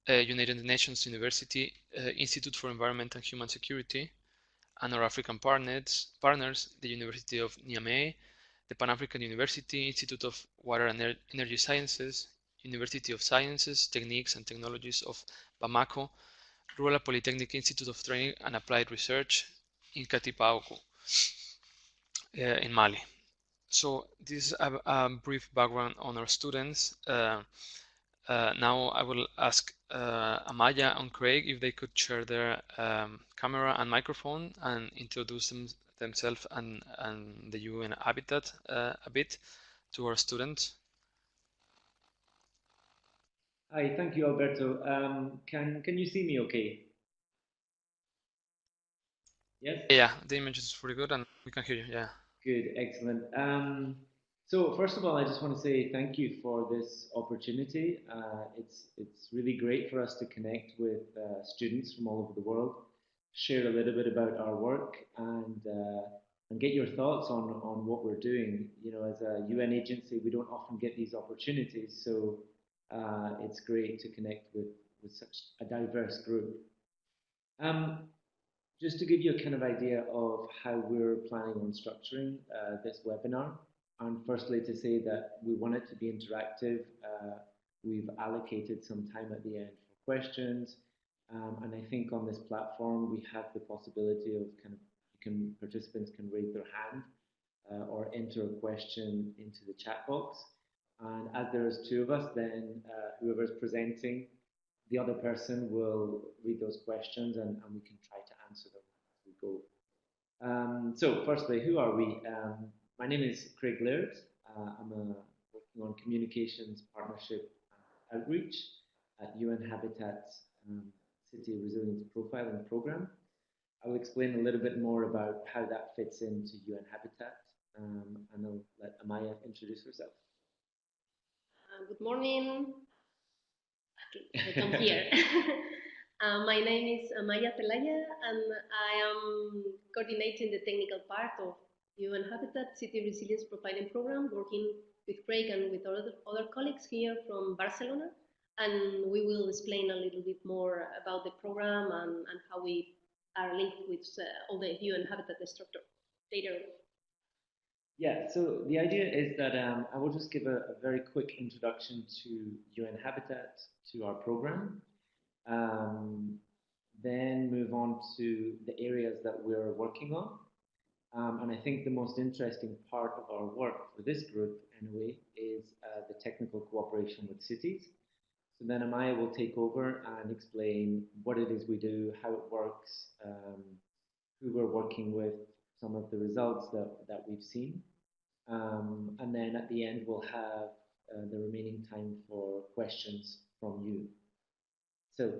United Nations University, Institute for Environment and Human Security, and our African partners, the University of Niamey, the Pan-African University, Institute of Water and Energy Sciences, University of Sciences, Techniques and Technologies of Bamako, Rural Polytechnic Institute of Training and Applied Research in Katipaoko, in Mali. So this is a brief background on our students. Now I will ask Amaya and Craig if they could share their camera and microphone and introduce themselves and the UN Habitat a bit to our students. Hi, thank you, Alberto. Can you see me okay? Yes? Yeah, the image is pretty good and we can hear you, yeah. Good, excellent. So first of all, I just want to say thank you for this opportunity. It's really great for us to connect with students from all over the world, share a little bit about our work, and get your thoughts on what we're doing. You know, as a UN agency, we don't often get these opportunities, so it's great to connect with such a diverse group. Um, just to give you a kind of idea of how we're planning on structuring this webinar, and firstly to say that we want it to be interactive. We've allocated some time at the end for questions, and I think on this platform we have the possibility of participants can raise their hand or enter a question into the chat box. And as there's two of us, then whoever's presenting, the other person will read those questions and we can try to answer them as we go. So firstly, who are we? My name is Craig Laird. I'm working on communications, partnership, and outreach at UN Habitat's City Resilience Profiling Program. I will explain a little bit more about how that fits into UN Habitat, and I'll let Amaya introduce herself. Good morning. I come here. My name is Amaya Zelaya, and I am coordinating the technical part of UN Habitat City Resilience Profiling Program, working with Craig and with other colleagues here from Barcelona. And we will explain a little bit more about the program and how we are linked with all the UN Habitat structure later. Yeah, so the idea is that I will just give a very quick introduction to UN Habitat, to our program, then move on to the areas that we're working on. And I think the most interesting part of our work for this group, anyway, is the technical cooperation with cities. So then Amaya will take over and explain what it is we do, how it works, who we're working with, some of the results that we've seen. And then at the end, we'll have the remaining time for questions from you. So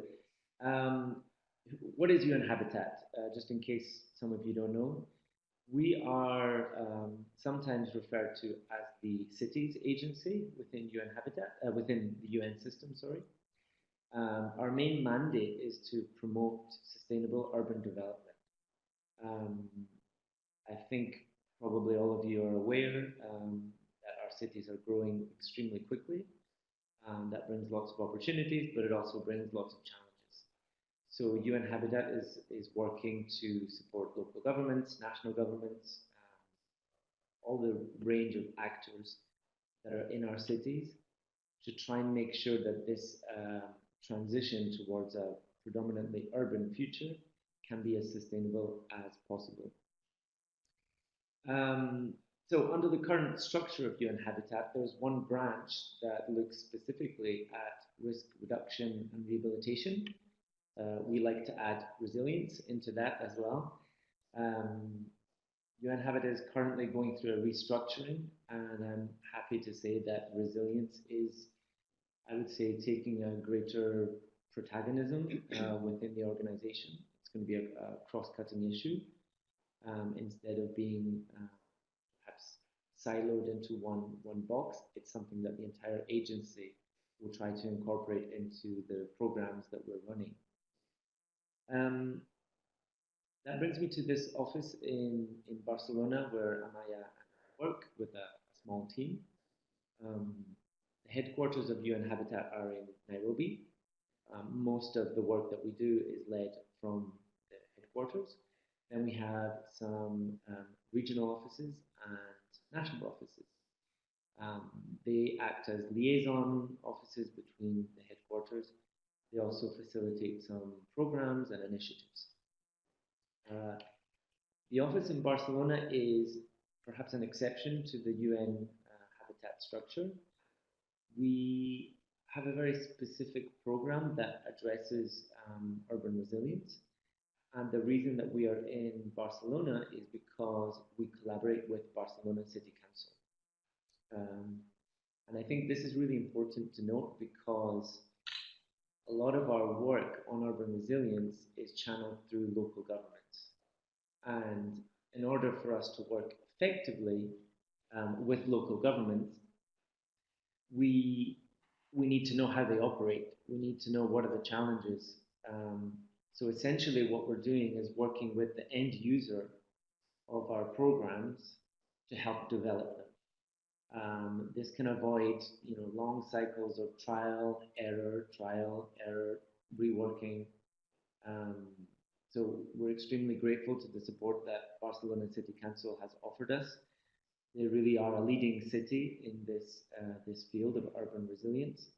what is UN Habitat? Just in case some of you don't know, we are sometimes referred to as the cities agency within UN Habitat, within the UN system, sorry. Our main mandate is to promote sustainable urban development. I think probably all of you are aware that our cities are growing extremely quickly. That brings lots of opportunities, but it also brings lots of challenges. So UN Habitat is working to support local governments, national governments, all the range of actors that are in our cities to try and make sure that this transition towards a predominantly urban future can be as sustainable as possible. So under the current structure of UN Habitat, there's one branch that looks specifically at risk reduction and rehabilitation. We like to add resilience into that as well. UN Habitat is currently going through a restructuring, and I'm happy to say that resilience is, I would say, taking a greater protagonism within the organization. It's going to be a cross-cutting issue instead of being perhaps siloed into one box. It's something that the entire agency will try to incorporate into the programs that we're running. That brings me to this office in Barcelona, where Amaya and I work with a small team. The headquarters of UN Habitat are in Nairobi, most of the work that we do is led from the headquarters. Then we have some regional offices and national offices. They act as liaison offices between the headquarters. They also facilitate some programs and initiatives. The office in Barcelona is perhaps an exception to the UN Habitat structure. We have a very specific program that addresses urban resilience. And the reason that we are in Barcelona is because we collaborate with Barcelona City Council. And I think this is really important to note because a lot of our work on urban resilience is channeled through local governments. And in order for us to work effectively with local governments, we need to know how they operate. We need to know what are the challenges. So essentially what we're doing is working with the end user of our programs to help develop them. This can avoid long cycles of trial, error, reworking. So we're extremely grateful to the support that Barcelona City Council has offered us. They really are a leading city in this field of urban resilience,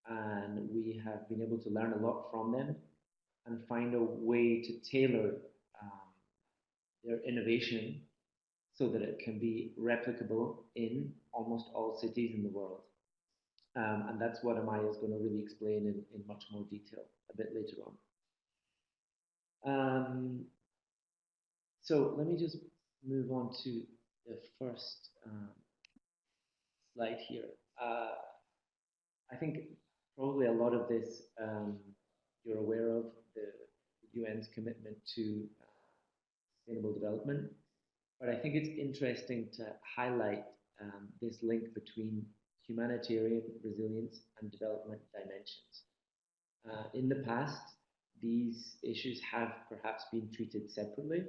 and we have been able to learn a lot from them and find a way to tailor their innovation so that it can be replicable in almost all cities in the world. And that's what Amaya is going to really explain in much more detail a bit later on. So let me just move on to the first slide here. I think probably a lot of this you're aware of, the UN's commitment to sustainable development. But I think it's interesting to highlight this link between humanitarian resilience and development dimensions. In the past, these issues have perhaps been treated separately,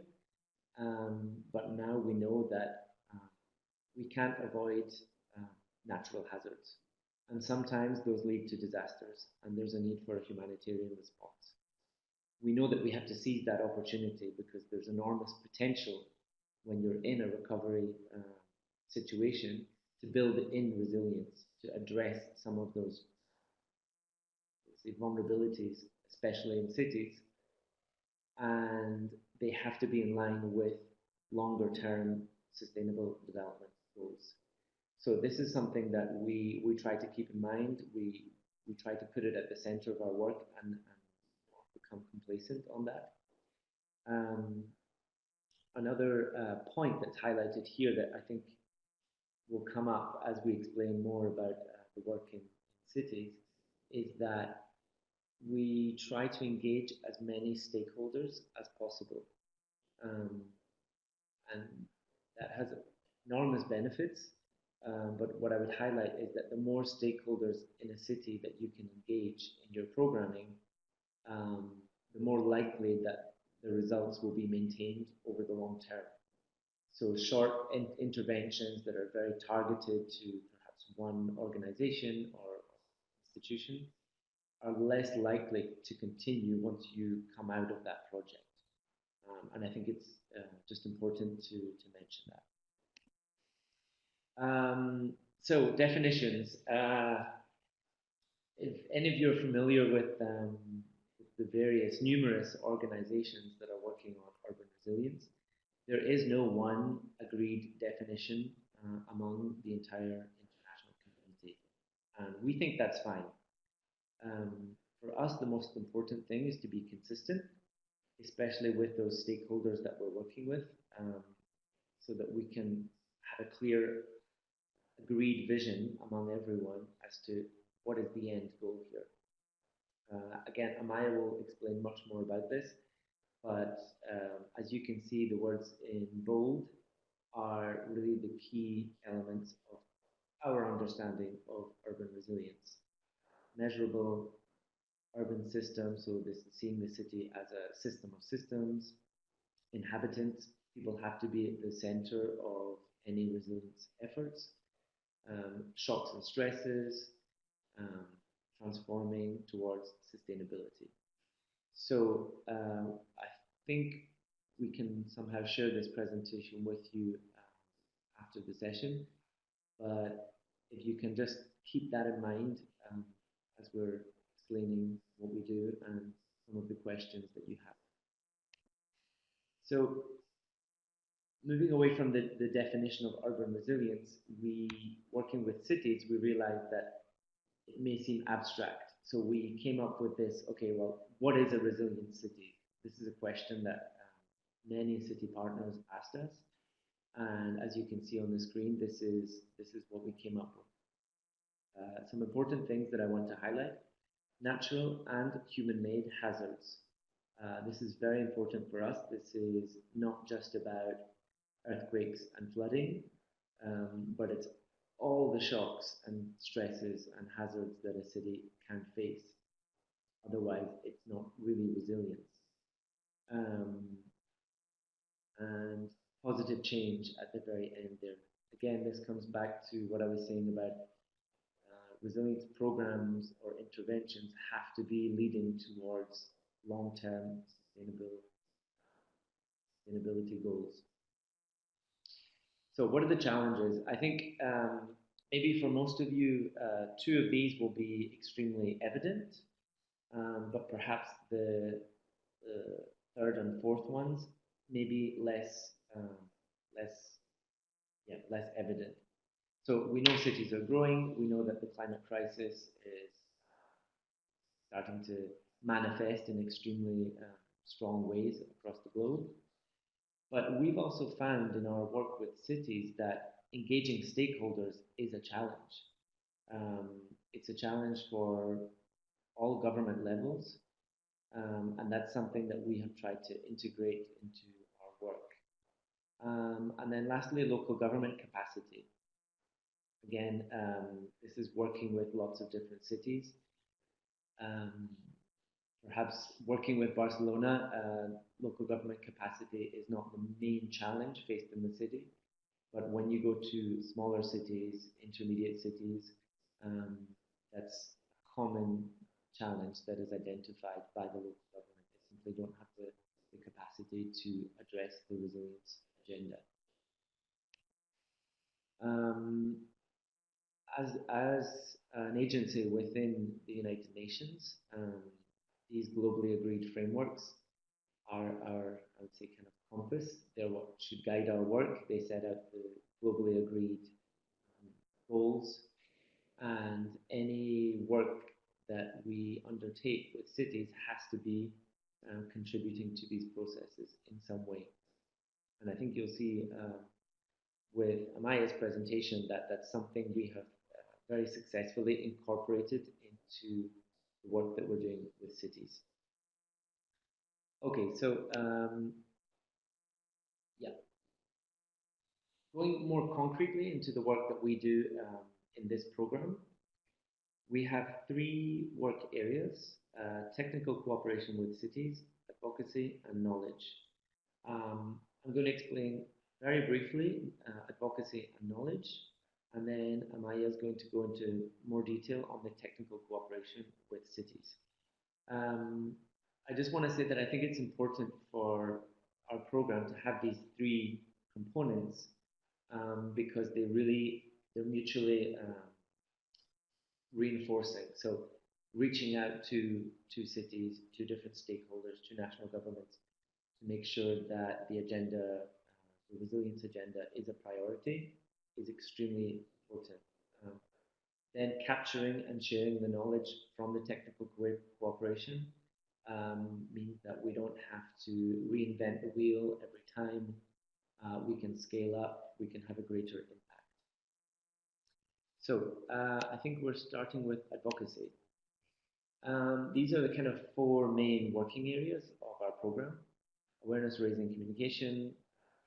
but now we know that we can't avoid natural hazards. And sometimes those lead to disasters, and there's a need for a humanitarian response. We know that we have to seize that opportunity because there's enormous potential when you're in a recovery situation to build in resilience, to address some of those vulnerabilities, especially in cities. And they have to be in line with longer term sustainable development goals. So this is something that we try to keep in mind. We try to put it at the center of our work and become complacent on that. Another point that's highlighted here that I think will come up as we explain more about the work in cities is that we try to engage as many stakeholders as possible. And that has enormous benefits. But what I would highlight is that the more stakeholders in a city that you can engage in your programming, the more likely that the results will be maintained over the long term. So short interventions that are very targeted to perhaps one organization or institution are less likely to continue once you come out of that project. And I think it's just important to mention that. So definitions. If any of you are familiar with the various numerous organizations that are working on urban resilience, there is no one agreed definition among the entire international community. And we think that's fine. For us, the most important thing is to be consistent, especially with those stakeholders that we're working with, so that we can have a clear, agreed vision among everyone as to what is the end goal here. Again, Amaya will explain much more about this, but as you can see, the words in bold are really the key elements of our understanding of urban resilience. Measurable urban system, so seeing the city as a system of systems, inhabitants, people have to be at the center of any resilience efforts, shocks and stresses, transforming towards sustainability. So I think we can somehow share this presentation with you after the session, but if you can just keep that in mind as we're explaining what we do and some of the questions that you have. So moving away from the definition of urban resilience, working with cities, we realized that it may seem abstract. So we came up with this, okay, well, what is a resilient city? This is a question that many city partners asked us. And as you can see on the screen, this is what we came up with. Some important things that I want to highlight: natural and human-made hazards. This is very important for us. This is not just about earthquakes and flooding, but it's all the shocks and stresses and hazards that a city can face. Otherwise, it's not really resilience. And positive change at the very end there. Again, this comes back to what I was saying about resilience programs or interventions have to be leading towards long-term sustainability goals. So what are the challenges? I think maybe for most of you, two of these will be extremely evident, but perhaps the third and fourth ones maybe less evident. So we know cities are growing. We know that the climate crisis is starting to manifest in extremely strong ways across the globe. But we've also found in our work with cities that engaging stakeholders is a challenge. It's a challenge for all government levels, and that's something that we have tried to integrate into our work. And then lastly, local government capacity. Again, this is working with lots of different cities. Perhaps working with Barcelona, local government capacity is not the main challenge faced in the city, but when you go to smaller cities, intermediate cities, that's a common challenge that is identified by the local government. They simply don't have the capacity to address the resilience agenda. As an agency within the United Nations, these globally agreed frameworks are our, I would say, kind of compass. They're what should guide our work. They set out the globally agreed goals, and any work that we undertake with cities has to be contributing to these processes in some way. And I think you'll see with Amaya's presentation that that's something we have very successfully incorporated into the work that we're doing with cities. Okay, so yeah, going more concretely into the work that we do in this program, we have three work areas: technical cooperation with cities, advocacy, and knowledge. I'm going to explain very briefly advocacy and knowledge, and then Amaya is going to go into more detail on the technical cooperation with cities. I just want to say that I think it's important for our program to have these three components because they're mutually reinforcing. So reaching out to cities, to different stakeholders, to national governments to make sure that the agenda, the resilience agenda is a priority is extremely important. Then capturing and sharing the knowledge from the technical cooperation means that we don't have to reinvent the wheel every time. We can scale up, we can have a greater impact. So I think we're starting with advocacy. These are the kind of four main working areas of our program: awareness raising communication,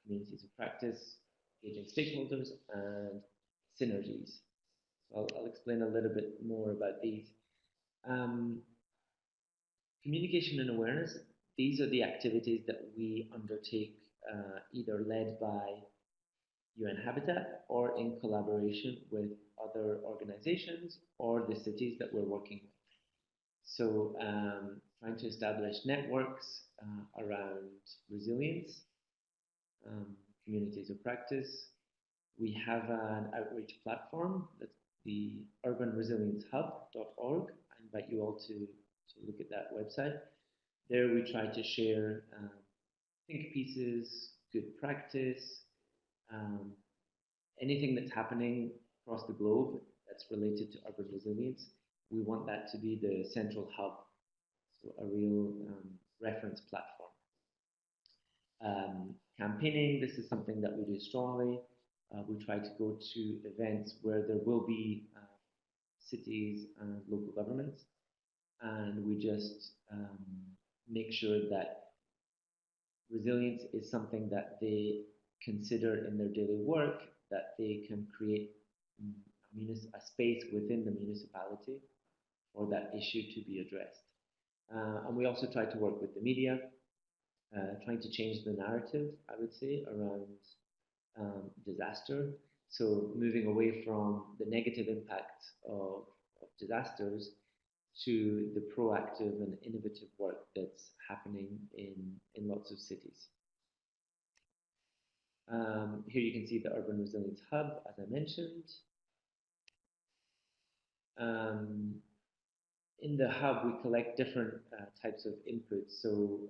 communities of practice, engaging stakeholders, and synergies. So I'll explain a little bit more about these. Communication and awareness, these are the activities that we undertake either led by UN Habitat or in collaboration with other organizations or the cities that we're working with. So trying to establish networks around resilience, communities of practice. We have an outreach platform that's the urbanresilienceHub.org. I invite you all to look at that website. There we try to share think pieces, good practice, anything that's happening across the globe that's related to urban resilience. We want that to be the central hub, so a real reference platform. Campaigning, this is something that we do strongly. We try to go to events where there will be cities and local governments, and we just make sure that resilience is something that they consider in their daily work, that they can create a space within the municipality for that issue to be addressed. And we also try to work with the media, trying to change the narrative, I would say, around disaster. So moving away from the negative impact of disasters to the proactive and innovative work that's happening in lots of cities. Here you can see the Urban Resilience Hub, as I mentioned. In the hub, we collect different types of inputs. So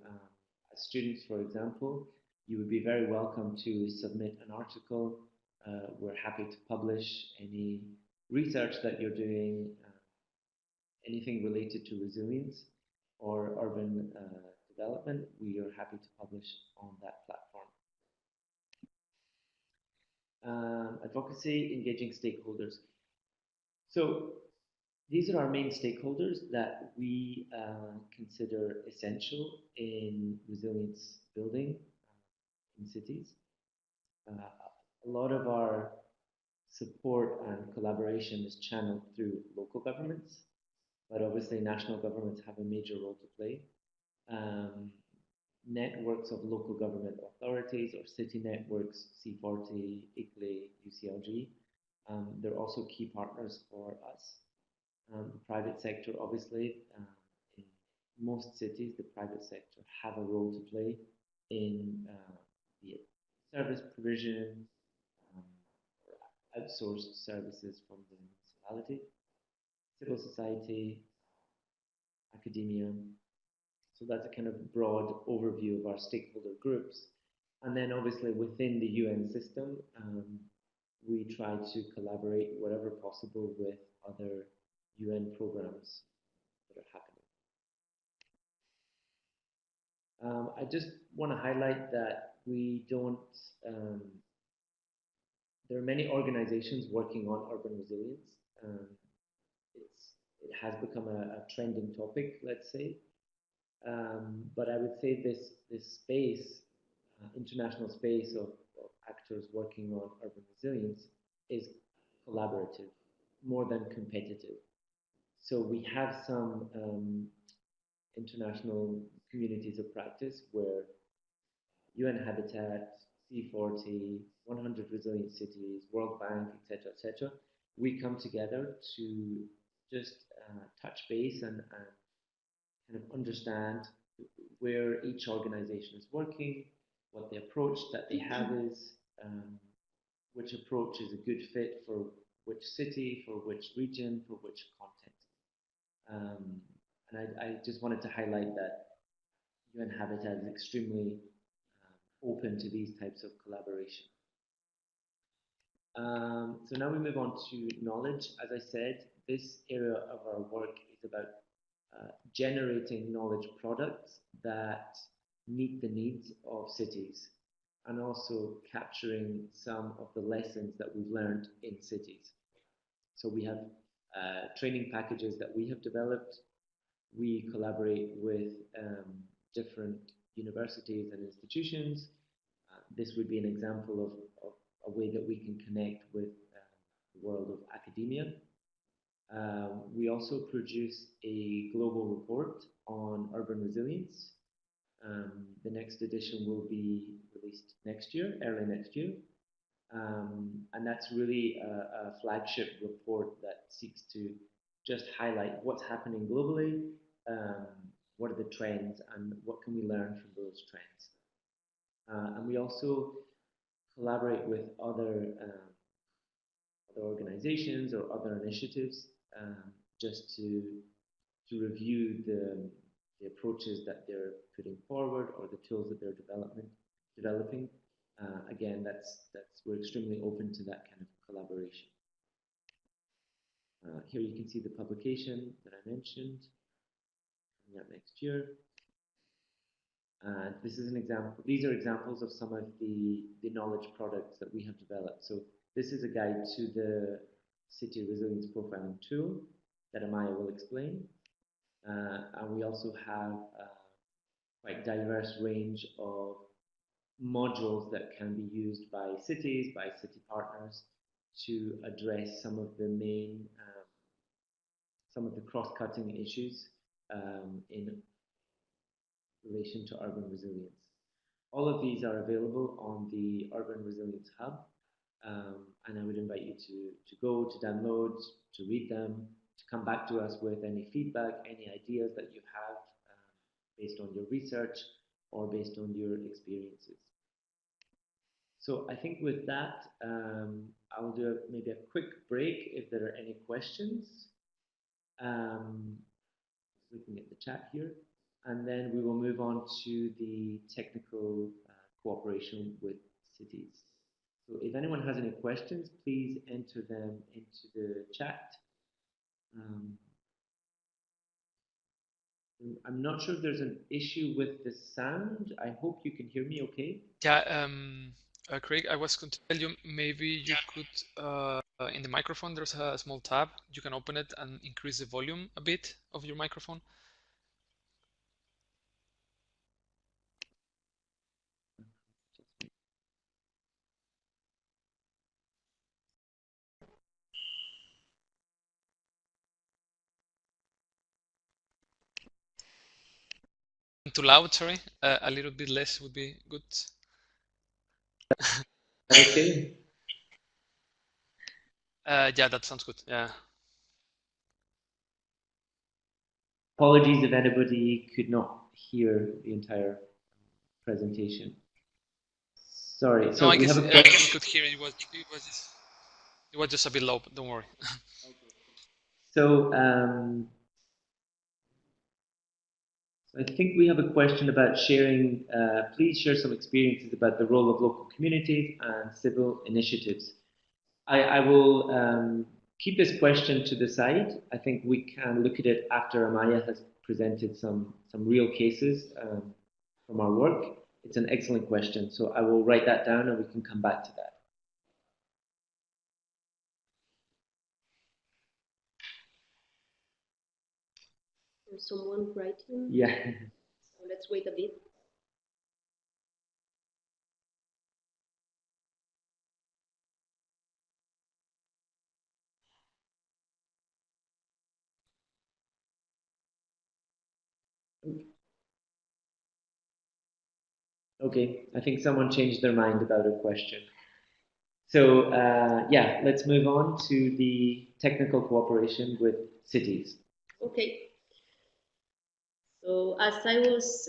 as students, for example, you would be very welcome to submit an article. We're happy to publish any research that you're doing, anything related to resilience or urban development. We are happy to publish on that platform. Advocacy, engaging stakeholders. So these are our main stakeholders that we consider essential in resilience building in cities. A lot of our support and collaboration is channeled through local governments, but obviously national governments have a major role to play. Networks of local government authorities or city networks, C40, ICLEI, UCLG, they're also key partners for us. The private sector, obviously, in most cities, the private sector have a role to play in the service provision, outsourced services from the municipality, civil society, academia. So that's a kind of broad overview of our stakeholder groups. And then obviously within the UN system, we try to collaborate wherever possible with other UN programs that are happening. I just want to highlight that we don't, there are many organizations working on urban resilience. It has become a trending topic, let's say. But I would say this space, international space of actors working on urban resilience is collaborative, more than competitive. So we have some international communities of practice where UN Habitat, C40, 100 Resilient Cities, World Bank, etc., we come together to just touch base and kind of understand where each organization is working, what the approach that they have is, which approach is a good fit for which city, for which region, for which context. And I just wanted to highlight that UN Habitat is extremely open to these types of collaboration. So now we move on to knowledge. As I said, this area of our work is about generating knowledge products that meet the needs of cities and also capturing some of the lessons that we've learned in cities. So we have training packages that we have developed. We collaborate with different universities and institutions. This would be an example of a way that we can connect with the world of academia. We also produce a global report on urban resilience. The next edition will be released next year, early next year. And that's really a flagship report that seeks to just highlight what's happening globally, what are the trends and what can we learn from those trends. And we also collaborate with other organizations or other initiatives just to review the approaches that they're putting forward or the tools that they're developing. Again, we're extremely open to that kind of collaboration. Here you can see the publication that I mentioned coming up next year. This is an example. These are examples of some of the knowledge products that we have developed. So this is a guide to the city resilience profiling tool that Amaya will explain. And we also have a quite diverse range of modules that can be used by cities, by city partners, to address some of the main, some of the cross-cutting issues in relation to urban resilience. All of these are available on the Urban Resilience Hub, and I would invite you to go, to download, to read them, to come back to us with any feedback, any ideas that you have based on your research or based on your experiences. So I think with that, I'll do maybe a quick break if there are any questions. Looking at the chat here, and then we will move on to the technical cooperation with cities. So if anyone has any questions, please enter them into the chat. I'm not sure if there's an issue with the sound. I hope you can hear me okay. Yeah, Craig, I was going to tell you, maybe you could, in the microphone, there's a small tab. You can open it and increase the volume a bit of your microphone. Too loud, sorry. A little bit less would be good. Okay. Yeah, that sounds good. Yeah. Apologies if anybody could not hear the entire presentation. Sorry. So no, I we guess have a we could hear it. It was just a bit low, but don't worry. So I think we have a question about sharing. Please share some experiences about the role of local communities and civil initiatives. I will keep this question to the side. I think we can look at it after Amaya has presented some real cases from our work. It's an excellent question, so I will write that down and we can come back to that. There's someone writing. Yeah. So let's wait a bit. Okay, I think someone changed their mind about a question. So yeah, let's move on to the technical cooperation with cities. Okay. So as I was,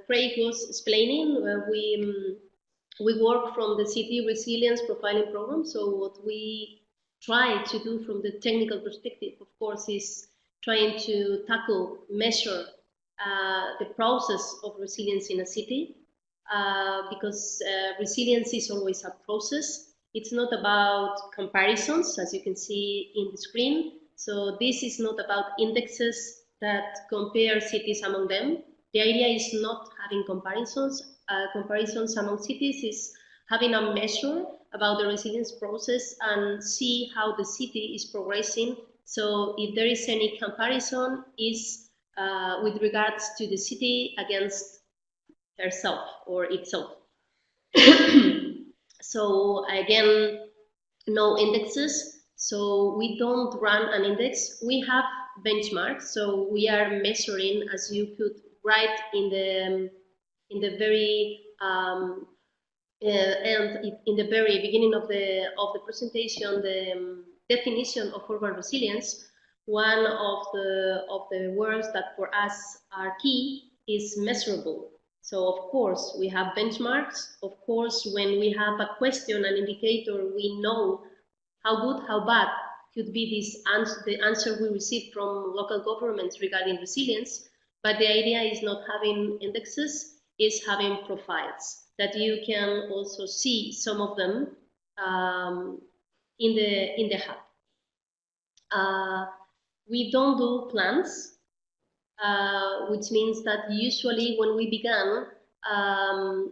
Craig was explaining, we work from the City Resilience Profiling Program. So what we try to do from the technical perspective, of course, is trying to tackle, measure the process of resilience in a city, because resilience is always a process. It's not about comparisons, as you can see in the screen. So this is not about indexes that compare cities among them. The idea is not having comparisons. Comparisons among cities is having a measure about the resilience process and see how the city is progressing. So if there is any comparison, is with regards to the city against herself or itself. So again, no indexes. So we don't run an index. We have benchmarks. So we are measuring, as you could write in the very and in the very beginning of the presentation, the definition of urban resilience. one of the words that for us are key is measurable. So of course we have benchmarks. Of course, when we have a question, an indicator, we know how good, how bad could be the answer we receive from local governments regarding resilience. But the idea is not having indexes, is having profiles that you can also see some of them in the hub. We don't do plans, which means that usually when we began,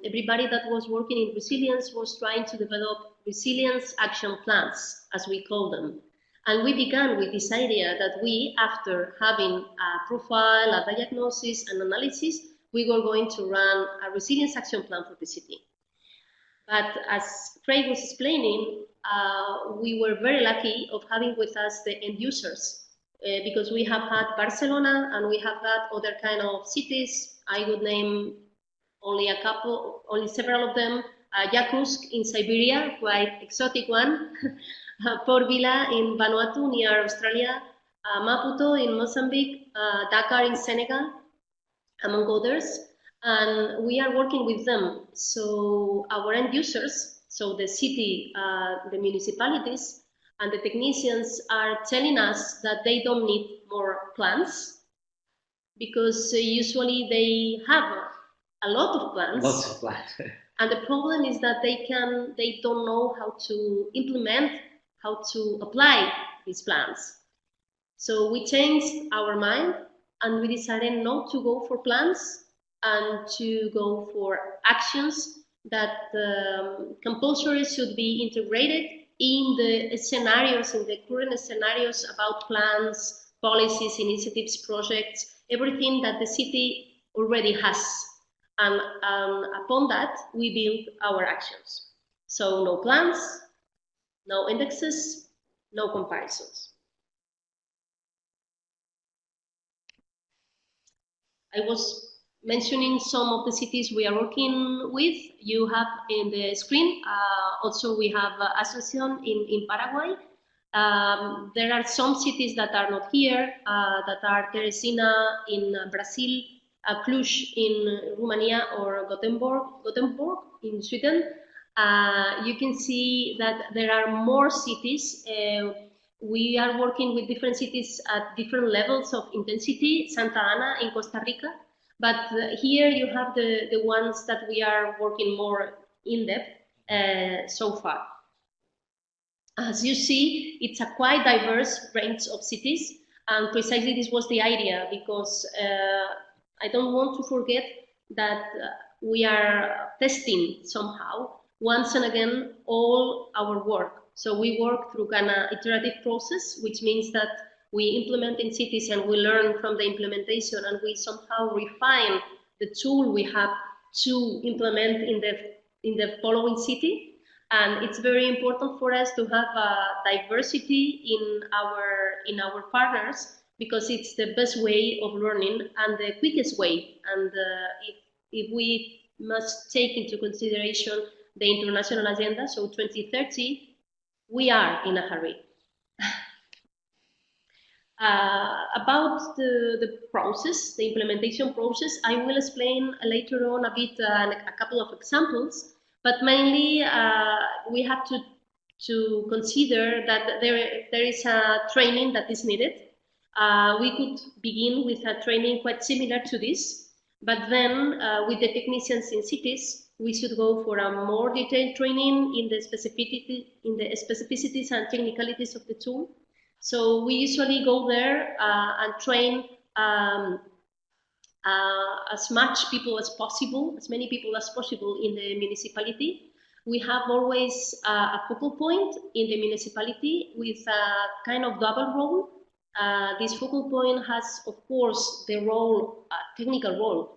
everybody that was working in resilience was trying to develop resilience action plans, as we call them. And we began with this idea that we, after having a profile, a diagnosis, an analysis, we were going to run a resilience action plan for the city. But as Craig was explaining, we were very lucky of having with us the end users, because we have had Barcelona and we have had other kind of cities. I would name only a couple, only several of them. Yakutsk in Siberia, quite exotic one. Port Vila in Vanuatu near Australia. Maputo in Mozambique. Dakar in Senegal, among others. And we are working with them. So our end users, so the city, the municipalities, and the technicians are telling us that they don't need more plans, because usually they have a lot of plans. Lots of plans. And the problem is that they don't know how to implement, how to apply these plans. So we changed our mind and we decided not to go for plans and to go for actions that compulsory should be integrated in the scenarios, in the current scenarios about plans, policies, initiatives, projects, everything that the city already has. And upon that, we build our actions. So no plans, no indexes, no comparisons. I was mentioning some of the cities we are working with. You have in the screen, also we have Asunción in Paraguay. There are some cities that are not here, that are Teresina in Brazil, Cluj in Romania, or Gothenburg in Sweden. You can see that there are more cities. We are working with different cities at different levels of intensity. Santa Ana in Costa Rica. But here you have the ones that we are working more in depth so far. As you see, it's a quite diverse range of cities, and precisely this was the idea, because I don't want to forget that we are testing somehow, once and again, all our work. So we work through an iterative process, which means that we implement in cities and we learn from the implementation, and we somehow refine the tool we have to implement in the following city. And it's very important for us to have a diversity in our partners, because it's the best way of learning and the quickest way. And if we must take into consideration the international agenda, so 2030, we are in a hurry. About the process, the implementation process, I will explain later on a bit, a couple of examples, but mainly we have to consider that there is a training that is needed. We could begin with a training quite similar to this, but then with the technicians in cities, we should go for a more detailed training in the specificities and technicalities of the tool. So we usually go there and train as much people as possible, as many people as possible in the municipality. We have always a focal point in the municipality with a kind of double role. This focal point has, of course, the role, technical role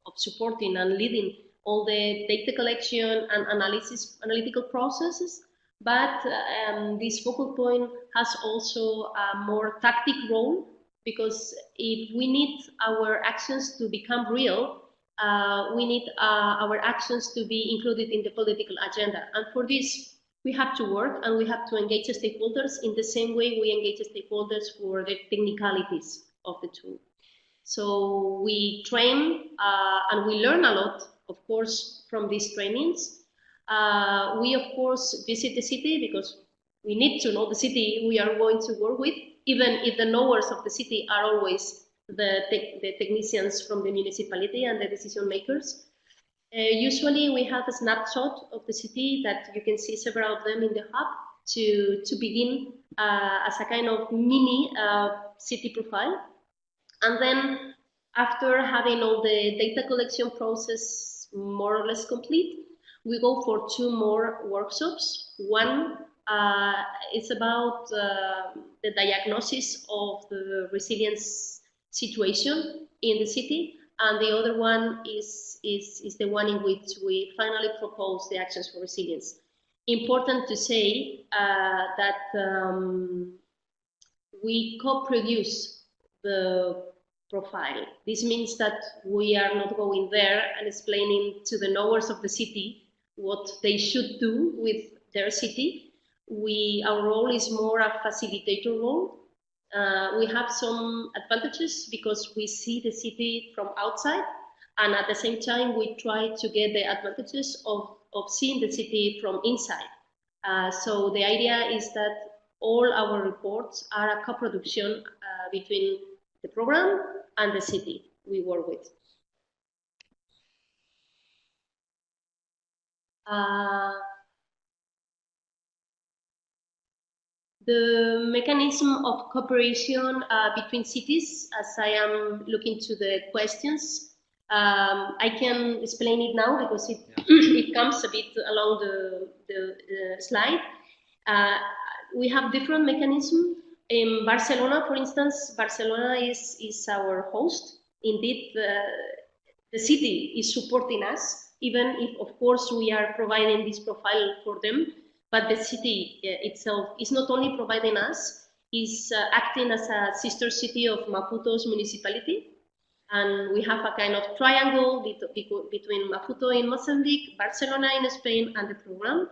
of supporting and leading all the data collection and analytical processes. But this focal point has also a more tactic role, because if we need our actions to become real, we need our actions to be included in the political agenda. And for this, we have to work and we have to engage stakeholders in the same way we engage stakeholders for the technicalities of the tool. So we train and we learn a lot, of course, from these trainings. We, of course, visit the city because we need to know the city we are going to work with, even if the knowers of the city are always the technicians from the municipality and the decision makers. Usually we have a snapshot of the city that you can see several of them in the hub to begin as a kind of mini city profile. And then after having all the data collection process more or less complete, we go for 2 more workshops. One is about the diagnosis of the resilience situation in the city, and the other one is the one in which we finally propose the actions for resilience. Important to say that we co-produce the profile. This means that we are not going there and explaining to the knowers of the city what they should do with their city. Our role is more a facilitator role. We have some advantages because we see the city from outside, and at the same time we try to get the advantages of seeing the city from inside. So the idea is that all our reports are a co-production between the program and the city we work with. The mechanism of cooperation between cities, as I am looking to the questions, I can explain it now because it comes a bit along the slide. We have different mechanisms. In Barcelona, for instance, Barcelona is our host. Indeed, the city is supporting us, even if, of course, we are providing this profile for them. But the city itself is not only providing us, is acting as a sister city of Maputo's municipality. And we have a kind of triangle between Maputo in Mozambique, Barcelona in Spain, and the program.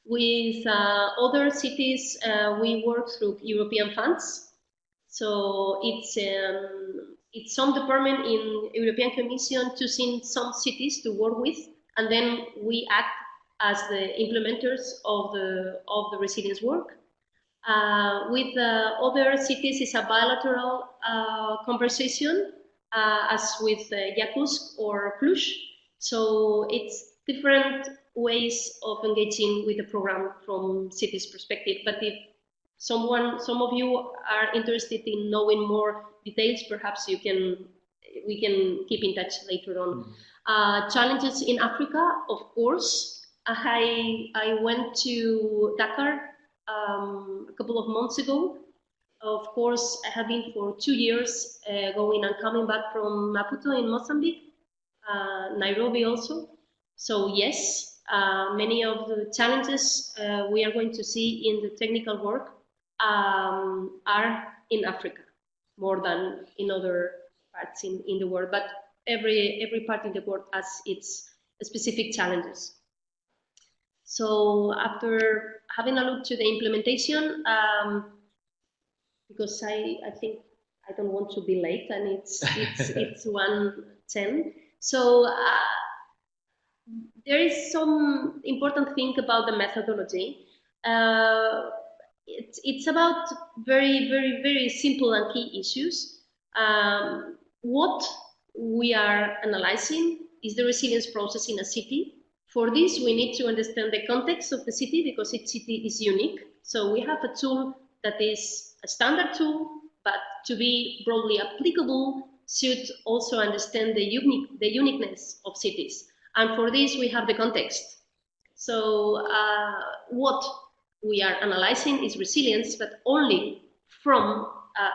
With other cities, we work through European funds. So it's some department in European Commission choosing some cities to work with, and then we act as the implementers of the resilience work. With other cities, it's a bilateral conversation, as with Yakutsk or Cluj. So it's different ways of engaging with the program from cities' perspective. But if some of you are interested in knowing more details, perhaps we can keep in touch later on. Challenges in Africa, of course. I went to Dakar a couple of months ago. Of course, I have been for 2 years going and coming back from Maputo in Mozambique, Nairobi also. So yes, many of the challenges we are going to see in the technical work are in Africa more than in other parts in the world. But every part in the world has its specific challenges. So after having a look to the implementation, because I think I don't want to be late, and it's 1:10. So there is some important thing about the methodology. It's about very, very, very simple and key issues. What we are analyzing is the resilience process in a city. For this, we need to understand the context of the city because each city is unique. So we have a tool that is a standard tool, but to be broadly applicable, should also understand the uniqueness of cities. And for this, we have the context. So what we are analyzing is resilience, but only from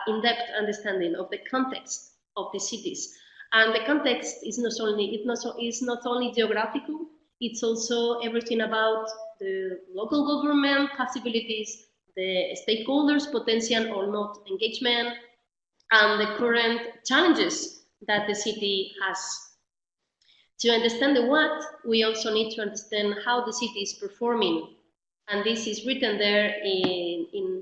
in-depth understanding of the context of the cities. And the context is not only geographical, it's also everything about the local government possibilities, the stakeholders' potential or not engagement, and the current challenges that the city has. To understand the what, we also need to understand how the city is performing And this is written there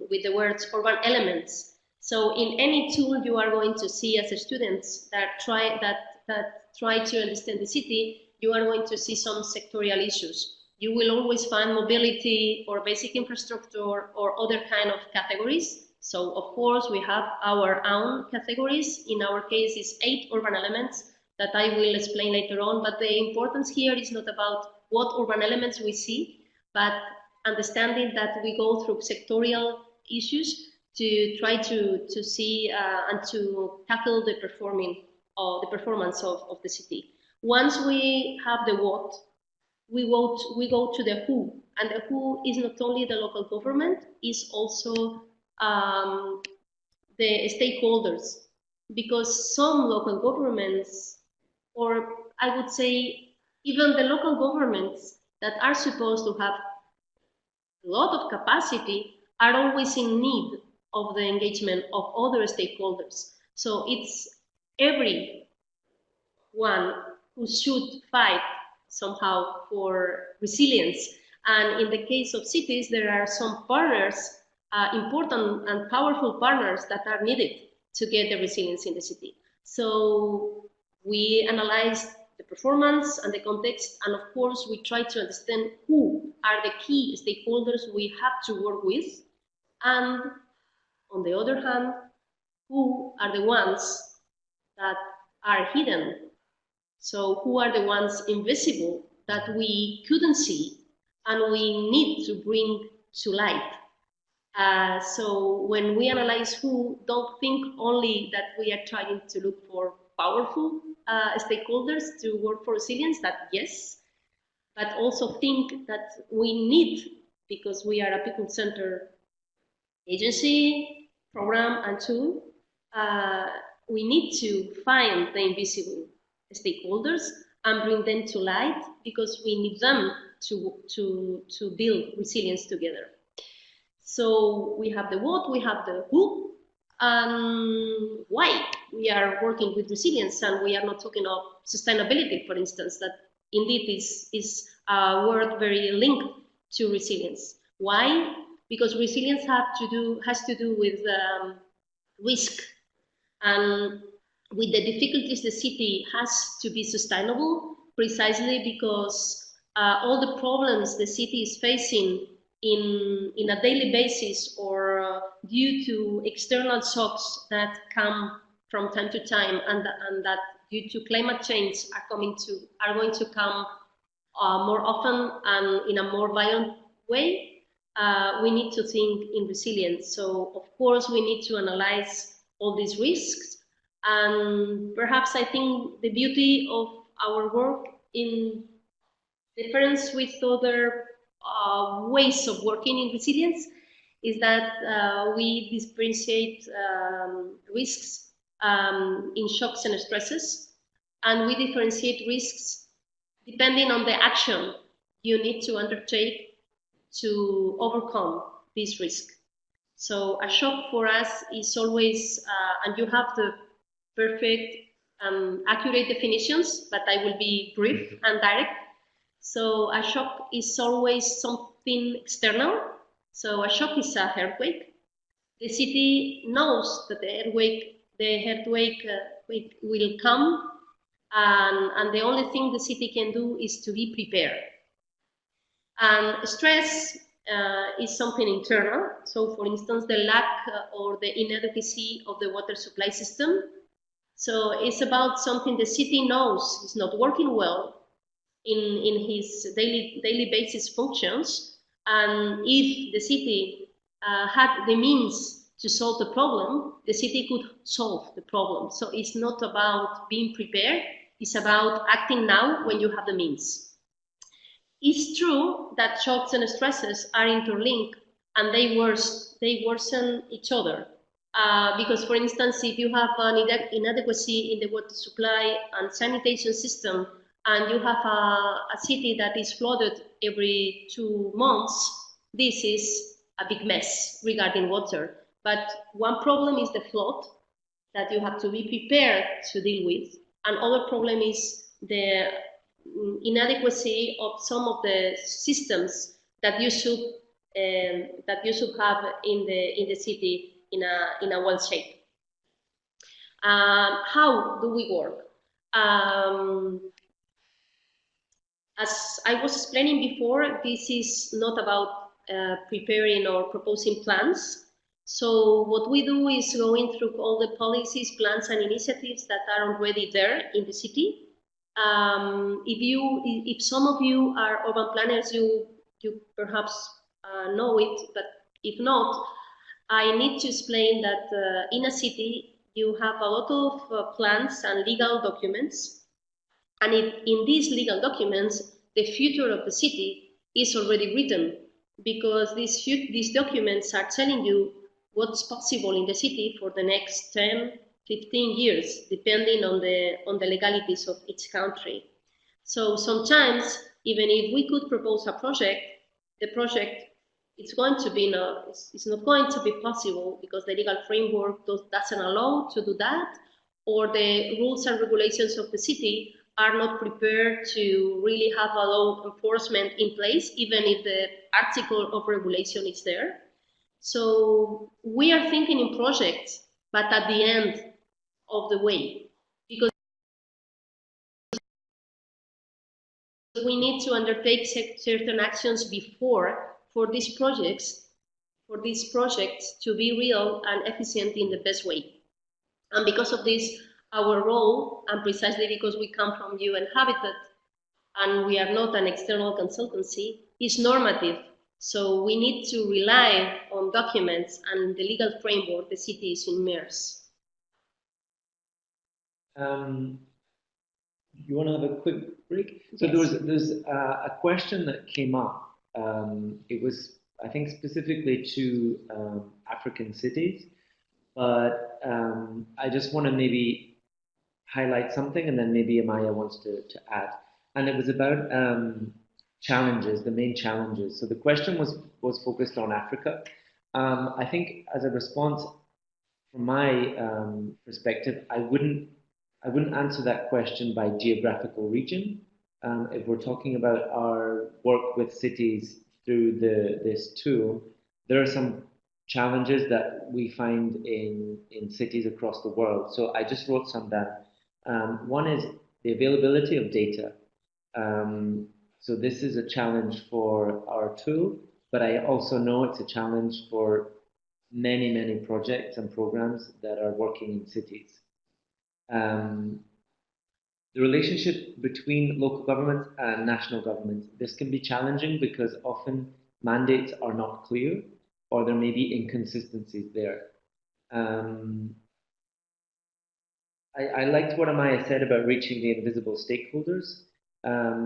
with the words urban elements. So in any tool you are going to see as a students that try to understand the city, you are going to see some sectorial issues. You will always find mobility or basic infrastructure or other kind of categories. So of course we have our own categories. In our case, it's 8 urban elements that I will explain later on. But the importance here is not about what urban elements we see, but understanding that we go through sectorial issues to try to see and to tackle the performance of the city. Once we have the what, we go to the who, and the who is not only the local government, is also the stakeholders, because some local governments, or I would say even the local governments that are supposed to have a lot of capacity, are always in need of the engagement of other stakeholders. So it's everyone who should fight somehow for resilience. And in the case of cities, there are some partners, important and powerful partners that are needed to get the resilience in the city. So we analyzed the performance and the context, and of course we try to understand who are the key stakeholders we have to work with, and on the other hand, who are the ones that are hidden. So who are the ones invisible that we couldn't see and we need to bring to light. So when we analyze who, don't think only that we are trying to look for powerful stakeholders to work for resilience, that yes, but also think that we need, because we are a people-centered agency, program, and tool, we need to find the invisible stakeholders and bring them to light, because we need them to build resilience together. So we have the what, we have the who, and why we are working with resilience, and we are not talking of sustainability, for instance, that indeed is a word very linked to resilience. Why? Because resilience has to do with risk, and with the difficulties the city has to be sustainable, precisely because all the problems the city is facing in a daily basis, or due to external shocks that come from time to time, and that due to climate change are going to come more often and in a more violent way, we need to think in resilience. So of course we need to analyze all these risks, and perhaps I think the beauty of our work, in difference with other ways of working in resilience, is that we differentiate risks in shocks and stresses, and we differentiate risks depending on the action you need to undertake to overcome this risk. So a shock for us is always, and you have the perfect accurate definitions, but I will be brief and direct. So a shock is always something external. So a shock is an earthquake. The city knows that the earthquake will come, and the only thing the city can do is to be prepared. And stress is something internal. So for instance, the lack or the inadequacy of the water supply system. So it's about something the city knows is not working well in his daily basis functions, and if the city had the means to solve the problem, the city could solve the problem. So it's not about being prepared, it's about acting now when you have the means. It's true that shocks and stresses are interlinked, and they worsen each other. Because, for instance, if you have an inadequacy in the water supply and sanitation system, and you have a city that is flooded every 2 months, this is a big mess regarding water. But one problem is the flood that you have to be prepared to deal with. Another problem is the inadequacy of some of the systems that you should that you should have in the city in a well shape. How do we work? As I was explaining before, this is not about preparing or proposing plans. So what we do is going through all the policies, plans, and initiatives that are already there in the city. If some of you are urban planners, you perhaps know it, but if not, I need to explain that in a city you have a lot of plans and legal documents. And in these legal documents, the future of the city is already written, because these documents are telling you what's possible in the city for the next 10, 15 years, depending on the legalities of each country. So sometimes, even if we could propose a project, the project it's not going to be possible because the legal framework doesn't allow to do that, or the rules and regulations of the city are not prepared to really have a law enforcement in place, even if the article of regulation is there. So we are thinking in projects, but at the end of the way, because we need to undertake certain actions before for these projects to be real and efficient in the best way. And because of this, our role, and precisely because we come from UN Habitat and we are not an external consultancy, is normative. So we need to rely on documents and the legal framework the city is immersed. You want to have a quick break? So Yes. there's a question that came up. It was, I think, specifically to African cities, but I just want to maybe highlight something, and then maybe Amaya wants to add. And it was about challenges, the main challenges. So the question was focused on Africa. I think as a response, from my perspective, I wouldn't answer that question by geographical region. If we're talking about our work with cities through this tool, there are some challenges that we find in cities across the world. So I just wrote some down. One is the availability of data. So this is a challenge for our tool, but I also know it's a challenge for many, many projects and programs that are working in cities. The relationship between local governments and national governments, this can be challenging because often mandates are not clear, or there may be inconsistencies there. I liked what Amaya said about reaching the invisible stakeholders,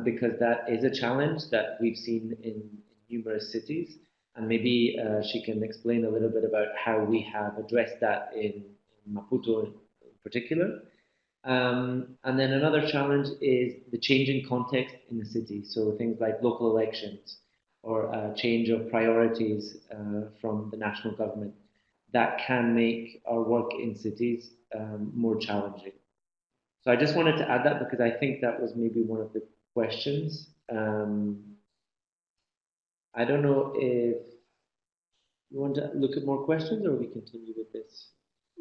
because that is a challenge that we've seen in numerous cities, and maybe she can explain a little bit about how we have addressed that in Maputo in particular. And then another challenge is the changing context in the city, so things like local elections or a change of priorities from the national government. That can make our work in cities more challenging. So I just wanted to add that because I think that was maybe one of the questions. I don't know if you want to look at more questions or we continue with this.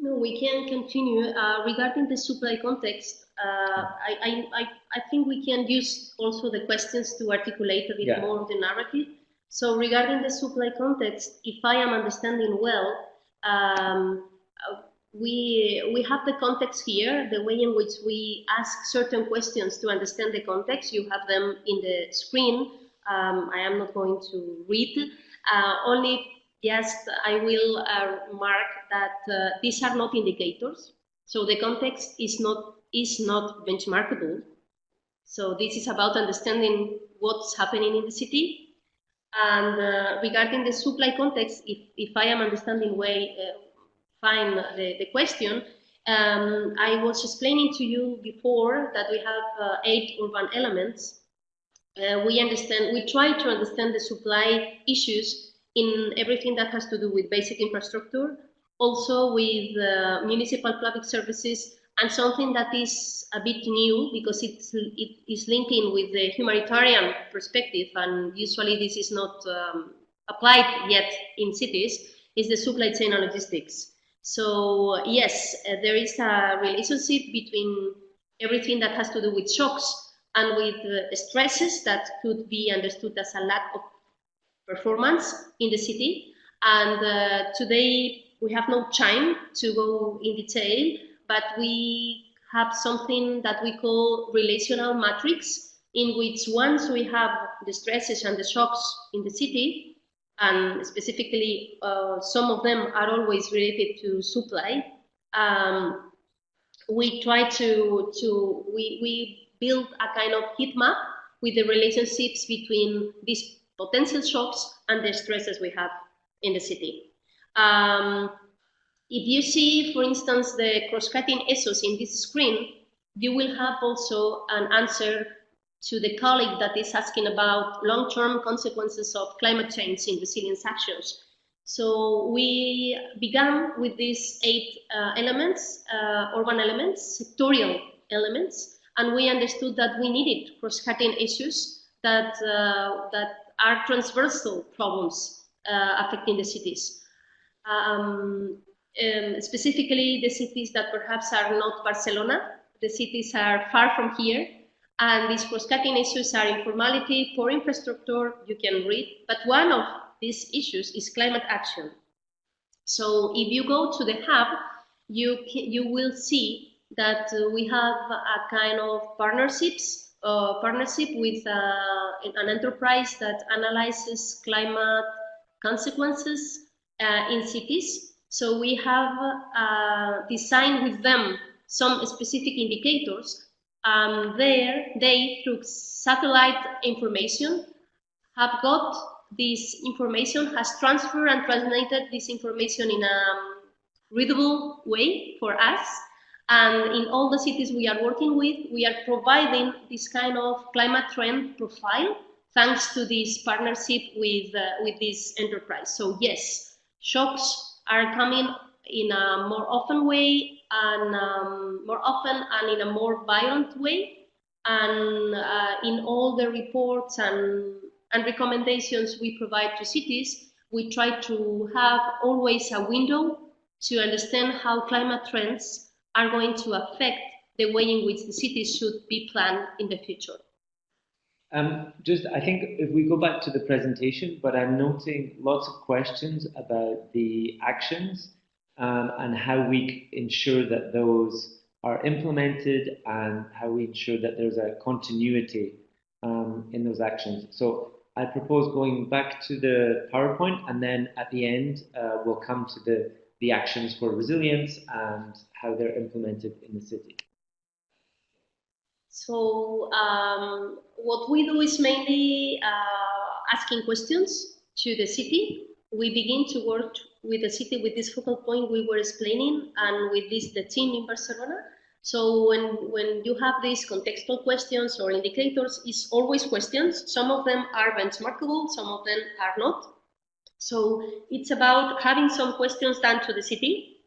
No, we can continue. Regarding the supply context, I think we can use also the questions to articulate a bit more the narrative. So regarding the supply context, if I am understanding well, we have the context here, the way in which we ask certain questions to understand the context. You have them in the screen. I am not going to read. Only yes, I will mark that these are not indicators. So the context is not benchmarkable. So this is about understanding what's happening in the city. And regarding the supply context, if I am understanding fine the question, I was explaining to you before that we have 8 urban elements. We try to understand the supply issues in everything that has to do with basic infrastructure, also with municipal public services, and something that is a bit new because it is linking with the humanitarian perspective, and usually this is not applied yet in cities is the supply chain and logistics. So yes, there is a relationship between everything that has to do with shocks and with stresses that could be understood as a lack of performance in the city. And today we have no time to go in detail, but we have something that we call relational matrix, in which once we have the stresses and the shocks in the city, and specifically some of them are always related to supply, we try we build a kind of heat map with the relationships between these potential shocks and the stresses we have in the city. If you see, for instance, the cross-cutting ESOs in this screen, you will have also an answer to the colleague that is asking about long-term consequences of climate change in resilience actions. So we began with these 8 elements, urban elements, sectorial elements, and we understood that we needed cross-cutting issues that are transversal problems affecting the cities. Specifically, the cities that perhaps are not Barcelona, the cities are far from here, and these cross-cutting issues are informality, poor infrastructure, you can read, but one of these issues is climate action. So if you go to the hub, you will see that we have a kind of partnership with an enterprise that analyzes climate consequences in cities. So we have designed with them some specific indicators. There, they, through satellite information, have got this information, has transferred and translated this information in a readable way for us. And in all the cities we are working with, we are providing this kind of climate trend profile thanks to this partnership with this enterprise. So yes, shocks are coming in a more often way and in a more violent way. And in all the reports and recommendations we provide to cities, we try to have always a window to understand how climate trends are going to affect the way in which the cities should be planned in the future. I think if we go back to the presentation, but I'm noting lots of questions about the actions and how we ensure that those are implemented and how we ensure that there's a continuity in those actions. So I propose going back to the PowerPoint, and then at the end we'll come to the actions for resilience and how they're implemented in the city. So what we do is mainly asking questions to the city. We begin to work with the city with this focal point we were explaining, and with the team in Barcelona. So when you have these contextual questions or indicators, it's always questions. Some of them are benchmarkable, some of them are not. So it's about having some questions done to the city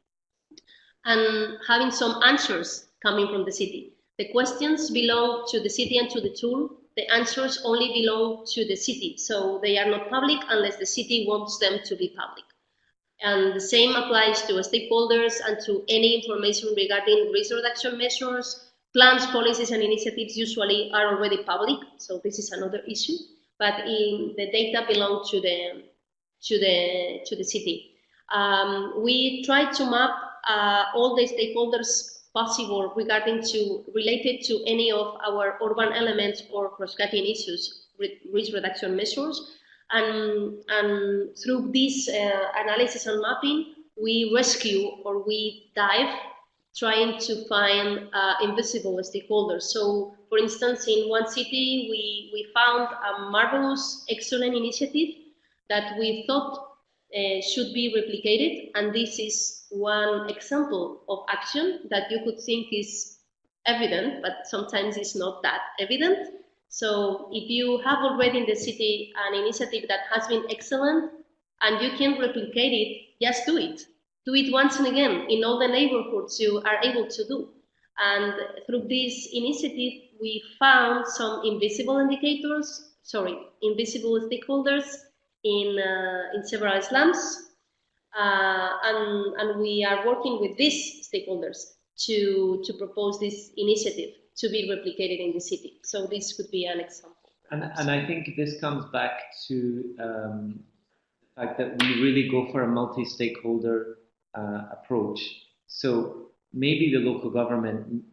and having some answers coming from the city. The questions belong to the city and to the tool. The answers only belong to the city. So they are not public unless the city wants them to be public. And the same applies to stakeholders and to any information regarding risk reduction measures. Plans, policies, and initiatives usually are already public, so this is another issue. But the data belong to the city. We try to map all the stakeholders possible related to any of our urban elements or cross-cutting issues, risk reduction measures. And through this analysis and mapping, we rescue or we dive trying to find invisible stakeholders. So, for instance, in one city, we found a marvelous, excellent initiative that we thought should be replicated. And this is one example of action that you could think is evident, but sometimes it's not that evident. So if you have already in the city an initiative that has been excellent and you can replicate it, just do it. Do it once and again in all the neighborhoods you are able to do. And through this initiative, we found some invisible stakeholders in several slums, and we are working with these stakeholders to propose this initiative to be replicated in the city. So this could be an example. And I think this comes back to the fact that we really go for a multi-stakeholder approach. So maybe the local government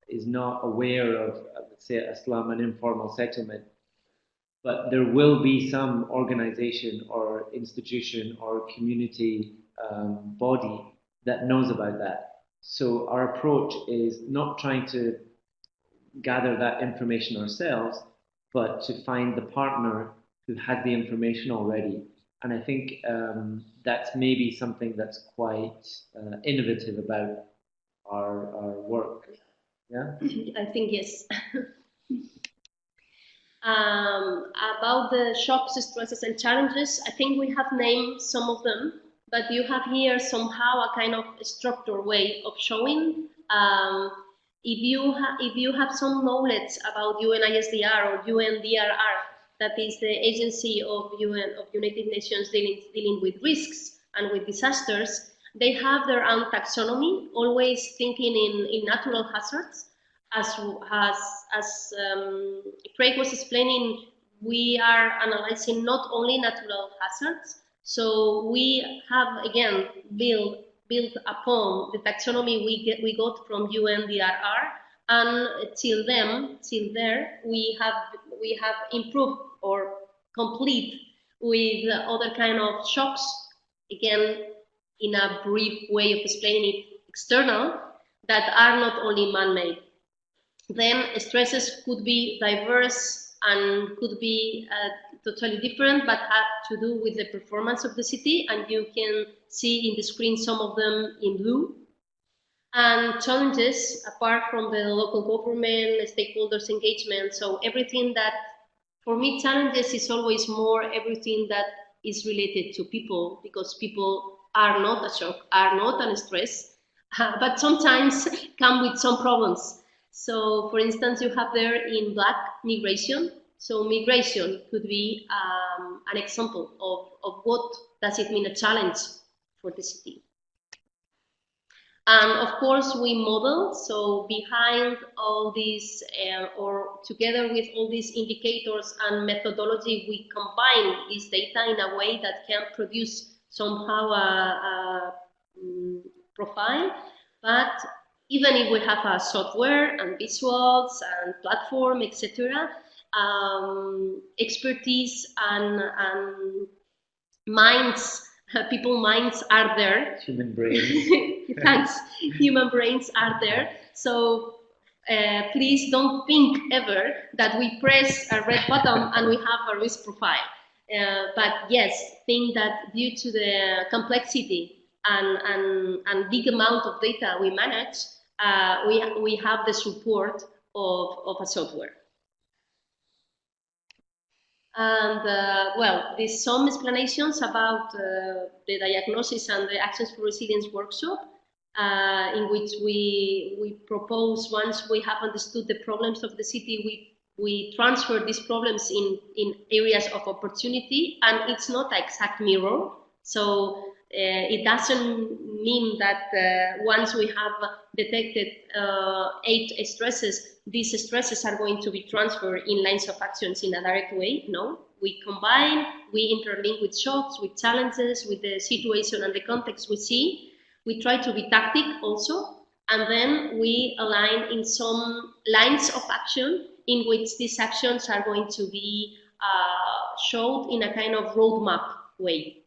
is not aware of, let's say, a slum, an informal settlement, but there will be some organization or institution or community body that knows about that. So our approach is not trying to gather that information ourselves, but to find the partner who has the information already. And I think that's maybe something that's quite innovative about our work. Yeah? I think yes. About the shocks, stresses, and challenges, I think we have named some of them, but you have here somehow a kind of structured way of showing. If you have some knowledge about UNISDR or UNDRR, that is the agency of United Nations dealing with risks and with disasters, they have their own taxonomy, always thinking in natural hazards. As Craig was explaining, we are analyzing not only natural hazards, so we have again built upon the taxonomy we got from UNDRR, and till there we have improved or complete with other kind of shocks, again in a brief way of explaining it, external, that are not only man-made. Then stresses could be diverse and could be totally different, but have to do with the performance of the city, and you can see in the screen some of them in blue. And challenges, apart from the local government, stakeholders engagement, so everything that, for me, challenges is always more everything that is related to people, because people are not a shock, are not a stress, but sometimes come with some problems. So, for instance, you have there in black migration. So migration could be an example of what does it mean a challenge for the city. And of course, we model. So behind all these, or together with all these indicators and methodology, we combine this data in a way that can produce somehow a profile. But even if we have a software and visuals and platform, etc., expertise and minds, people minds are there. Human brains. Thanks. Human brains are there. So please don't think ever that we press a red button and we have a risk profile. But yes, think that due to the complexity and big amount of data we manage, we have the support of a software. And well, there's some explanations about the diagnosis and the Actions for Resilience workshop, in which we propose, once we have understood the problems of the city, we transfer these problems in areas of opportunity, and it's not an exact mirror. So it doesn't mean that once we have detected 8 stresses, these stresses are going to be transferred in lines of actions in a direct way. No, we combine, we interlink with shocks, with challenges, with the situation and the context we see. We try to be tactic also, and then we align in some lines of action in which these actions are going to be showed in a kind of roadmap way.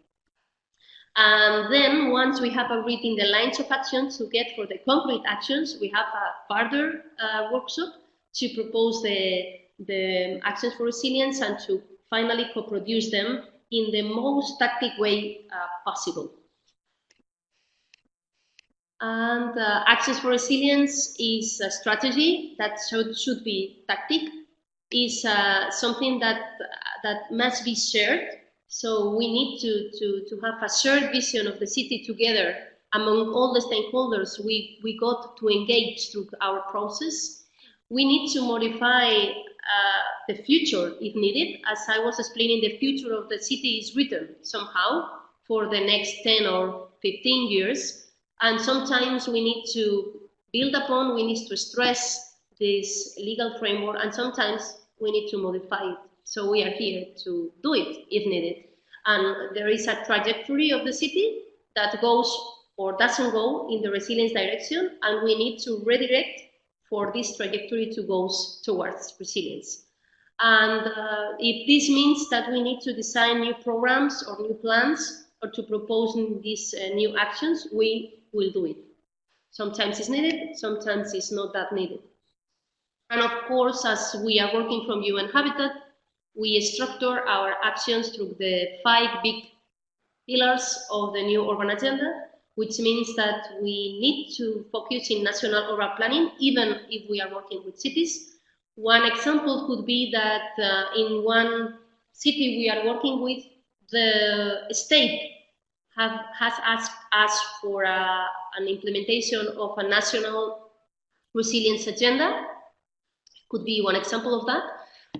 And then once we have agreed in the lines of action to get for the concrete actions, we have a further workshop to propose the actions for resilience and to finally co-produce them in the most tactic way possible. And Actions for Resilience is a strategy that should be tactic, is something that must be shared. So we need to have a shared vision of the city together among all the stakeholders we got to engage through our process. We need to modify the future, if needed. As I was explaining, the future of the city is written somehow for the next 10 or 15 years. And sometimes we need to build upon, we need to stress this legal framework, and sometimes we need to modify it. So we are here to do it if needed. And there is a trajectory of the city that goes or doesn't go in the resilience direction, and we need to redirect for this trajectory to go towards resilience. And if this means that we need to design new programs or new plans or to propose these new actions, we will do it. Sometimes it's needed, sometimes it's not that needed. And of course, as we are working from UN Habitat, we structure our actions through the 5 big pillars of the new urban agenda, which means that we need to focus in national urban planning, even if we are working with cities. One example could be that in one city we are working with, the state has asked us for an implementation of a national resilience agenda. Could be one example of that.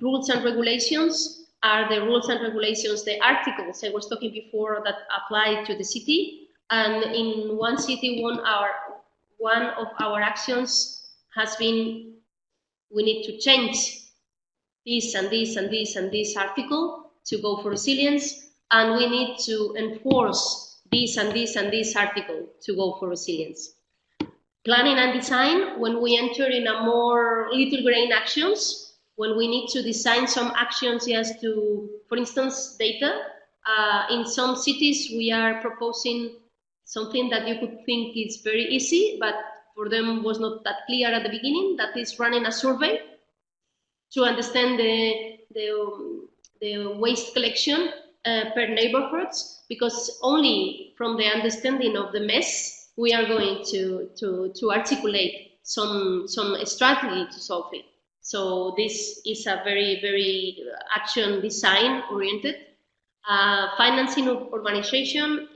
Rules and regulations are the rules and regulations, the articles I was talking before that apply to the city. And in one city, one of our actions has been, we need to change this and this and this and this article to go for resilience, and we need to enforce this and this and this article to go for resilience. Planning and design, when we enter in a more little grain actions, when we need to design some actions just to, for instance, data, in some cities we are proposing something that you could think is very easy, but for them was not that clear at the beginning, that is running a survey to understand the waste collection per neighborhoods, because only from the understanding of the mess, we are going to articulate some strategy to solve it. So this is a very, very action design oriented. Financing of urbanization,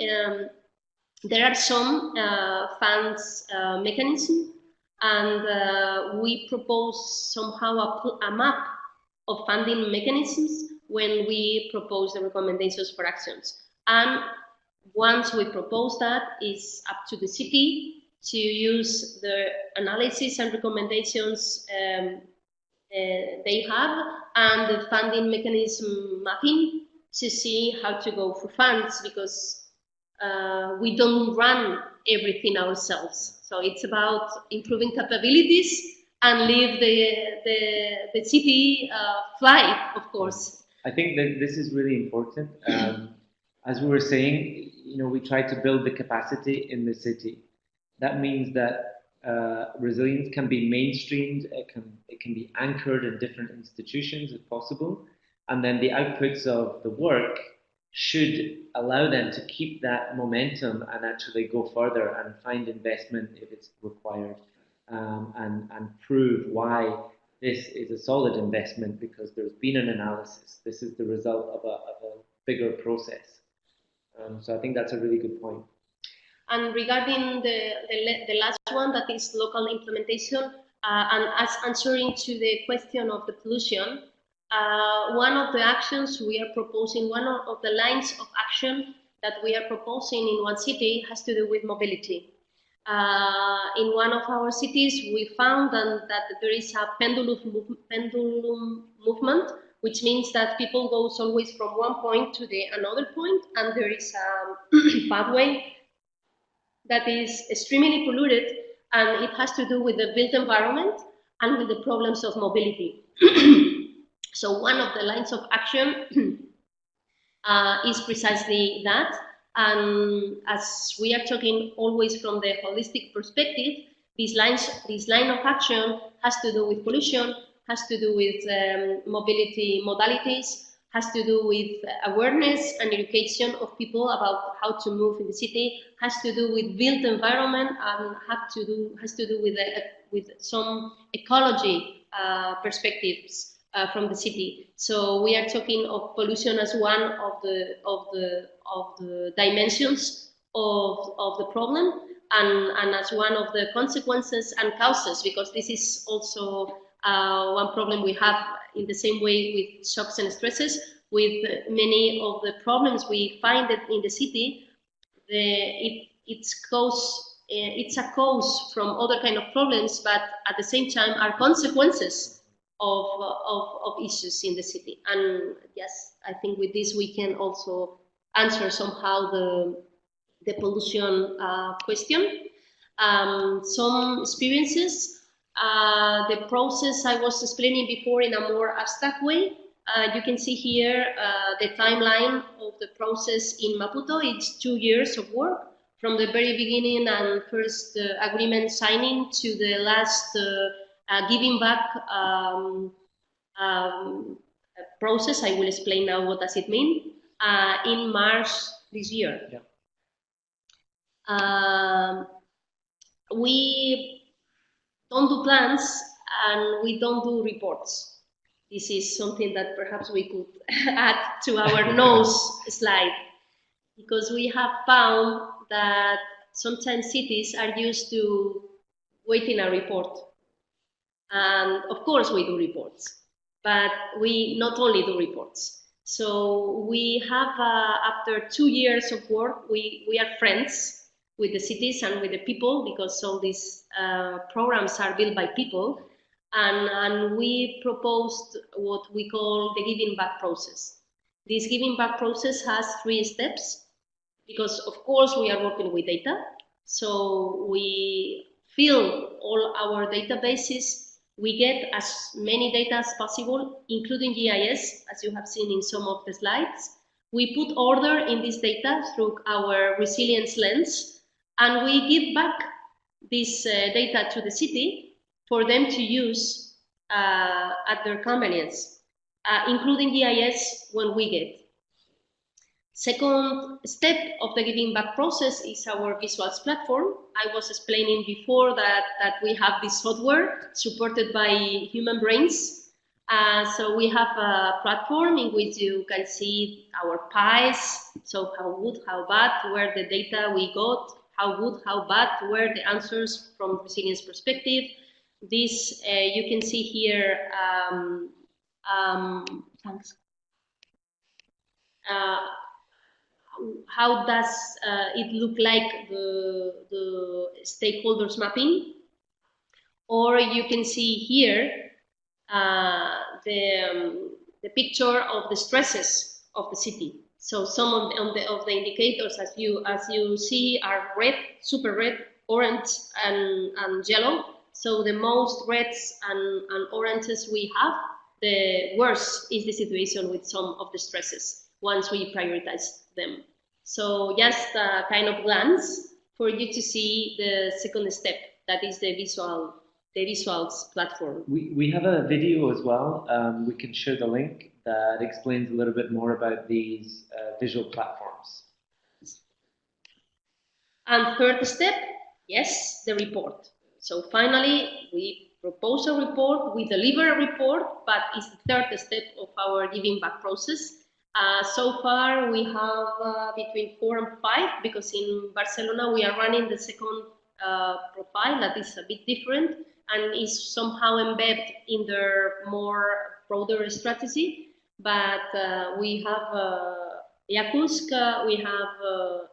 there are some funds mechanism, and we propose somehow a map of funding mechanisms when we propose the recommendations for actions. And once we propose that, it's up to the city to use the analysis and recommendations they have and the funding mechanism mapping to see how to go for funds, because we don't run everything ourselves. So it's about improving capabilities and leave the city fly, of course. I think that this is really important. As we were saying, we try to build the capacity in the city. That means that resilience can be mainstreamed. It can be anchored in different institutions if possible, and then the outputs of the work should allow them to keep that momentum and actually go further and find investment if it's required, and prove why this is a solid investment because there's been an analysis. This is the result of a bigger process. So I think that's a really good point. And regarding the last one, that is local implementation, and as answering to the question of the pollution, one of the actions we are proposing, one of the lines of action that we are proposing in one city has to do with mobility. In one of our cities, we found that there is a pendulum movement, which means that people go always from one point to another point, and there is a pathway that is extremely polluted, and it has to do with the built environment and with the problems of mobility. So one of the lines of action is precisely that. And as we are talking always from the holistic perspective, this line of action has to do with pollution, has to do with mobility modalities, has to do with awareness and education of people about how to move in the city, has to do with built environment, and has to do with some ecology perspectives from the city. So we are talking of pollution as one of the dimensions of the problem, and as one of the consequences and causes, because this is also one problem we have in the same way with shocks and stresses. With many of the problems we find in the city, it's a cause from other kind of problems, but at the same time are consequences of issues in the city. And yes, I think with this we can also answer somehow the pollution question. Some experiences, the process I was explaining before in a more abstract way. You can see here the timeline of the process in Maputo. It's 2 years of work from the very beginning and first agreement signing to the last giving back process. I will explain now what does it mean in March this year. Yeah. We don't do plans and we don't do reports. This is something that perhaps we could add to our nose slide, because we have found that sometimes cities are used to waiting a report. And of course we do reports, but we not only do reports. So we have, after 2 years of work, we are friends with the cities and with the people, because all these programs are built by people. And we proposed what we call the giving back process. This giving back process has 3 steps, because of course we are working with data. So we fill all our databases. We get as many data as possible, including GIS, as you have seen in some of the slides. We put order in this data through our resilience lens, and we give back this data to the city for them to use at their convenience, including GIS when we get. Second step of the giving back process is our visuals platform. I was explaining before that we have this software supported by human brains. So we have a platform in which you can see our pies, so how good, how bad were the data we got, how good, how bad were the answers from resilience perspective. This you can see here. Thanks. How does it look like the stakeholders mapping? Or you can see here the picture of the stresses of the city. So some of the indicators, as you see, are red, super red, orange, and yellow. So the most reds and oranges we have, the worse is the situation with some of the stresses once we prioritize them. So just a kind of glance for you to see the second step, that is the visuals platform. We have a video as well. We can share the link that explains a little bit more about these visual platforms. And third step, yes, the report. So finally, we propose a report, we deliver a report, but it's the third step of our giving back process. So far, we have between 4 and 5, because in Barcelona we are running the second profile that is a bit different and is somehow embedded in their more broader strategy. But we have Yakusk, we have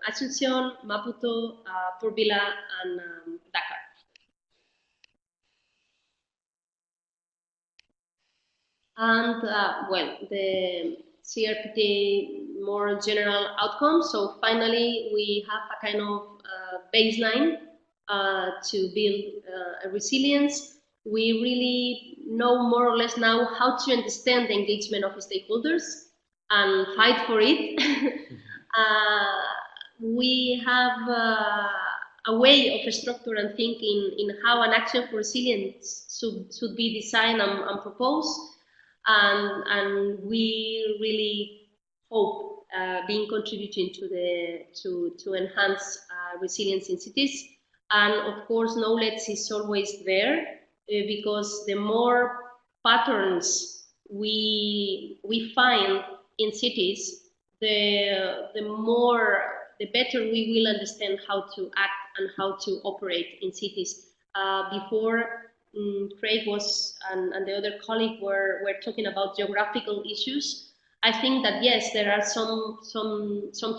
Asunción, Maputo, Port Vila, and Dakar. And well, the CRPT more general outcomes. So finally, we have a kind of baseline to build a resilience. We really know more or less now how to understand the engagement of stakeholders and fight for it. We have a way of structure and thinking in how an action for resilience should be designed and proposed. And we really hope being contributing to enhance resilience in cities. And of course, knowledge is always there because the more patterns we find in cities, the better we will understand how to act and how to operate in cities. Before, Craig was and the other colleague were talking about geographical issues. I think that yes, there are some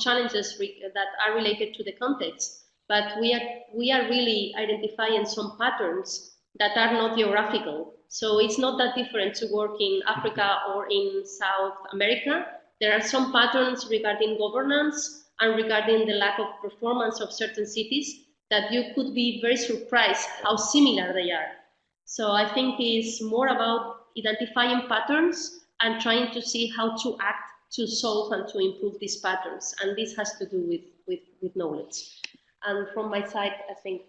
challenges that are related to the context, but we are really identifying some patterns that are not geographical. So it's not that different to work in Africa or in South America. There are some patterns regarding governance and regarding the lack of performance of certain cities that you could be very surprised how similar they are. So I think it's more about identifying patterns and trying to see how to act to solve and to improve these patterns. And this has to do with knowledge. And from my side, I think.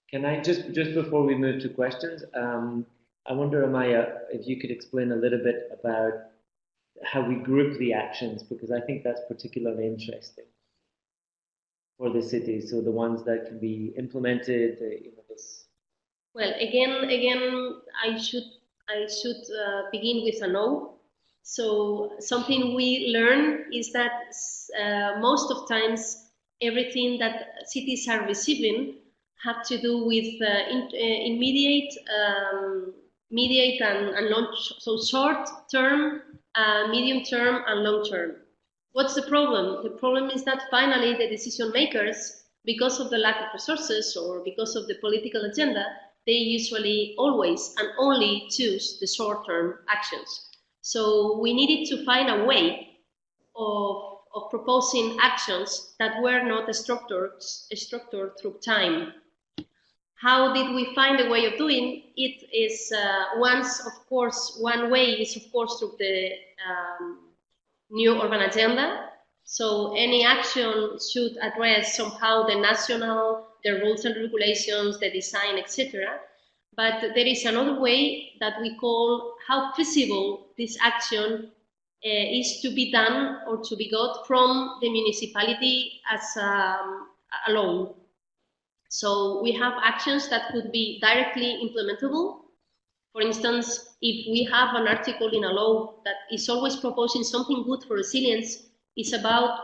Can I just before we move to questions, I wonder, Amaya, if you could explain a little bit about how we group the actions, because I think that's particularly interesting for the cities. So the ones that can be implemented, this. Well, again, I should begin with a no. So something we learn is that most of times everything that cities are receiving have to do with immediate, mediate and long, so short term, medium term and long term. What's the problem? The problem is that finally the decision makers, because of the lack of resources or because of the political agenda, they usually always and only choose the short-term actions. So we needed to find a way of proposing actions that were not structured through time. How did we find a way of doing it? Is one way is of course through the new urban agenda. So any action should address somehow the national, the rules and regulations, the design, etc. But there is another way that we call how feasible this action is to be done or to be got from the municipality as alone. So we have actions that could be directly implementable. For instance, if we have an article in a law that is always proposing something good for resilience, it's about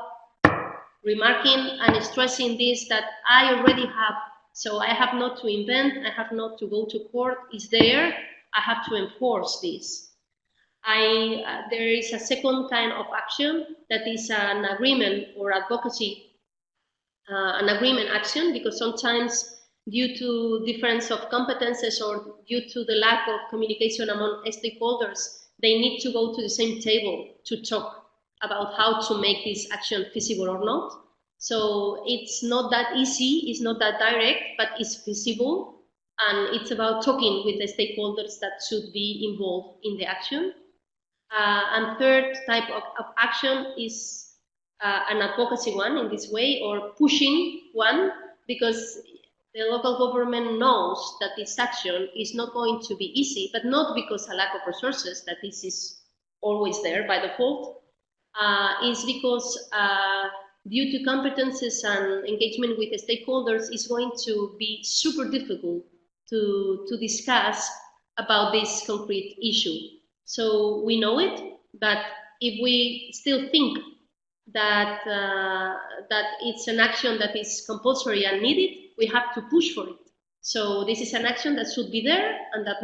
remarking and stressing this that I already have. So I have not to invent, I have not to go to court, it's there, I have to enforce this. There is a second kind of action that is an agreement or advocacy, an agreement action, because sometimes due to difference of competences or due to the lack of communication among stakeholders, they need to go to the same table to talk about how to make this action feasible or not. So it's not that easy, it's not that direct, but it's feasible. And it's about talking with the stakeholders that should be involved in the action. And third type of action is an advocacy one in this way, or pushing one, because the local government knows that this action is not going to be easy, but not because a lack of resources, that this is always there by default, is because due to competences and engagement with the stakeholders, it's going to be super difficult to discuss about this concrete issue. So we know it, but if we still think that that it's an action that is compulsory and needed, we have to push for it. So this is an action that should be there and that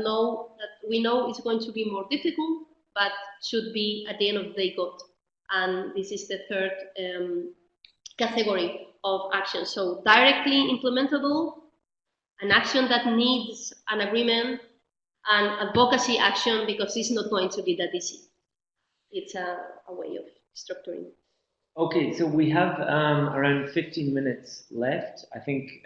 we know is going to be more difficult, but should be at the end of the day got. And this is the third category of action. So directly implementable, an action that needs an agreement, and advocacy action because it's not going to be that easy. It's a way of structuring. Okay, so we have around 15 minutes left. I think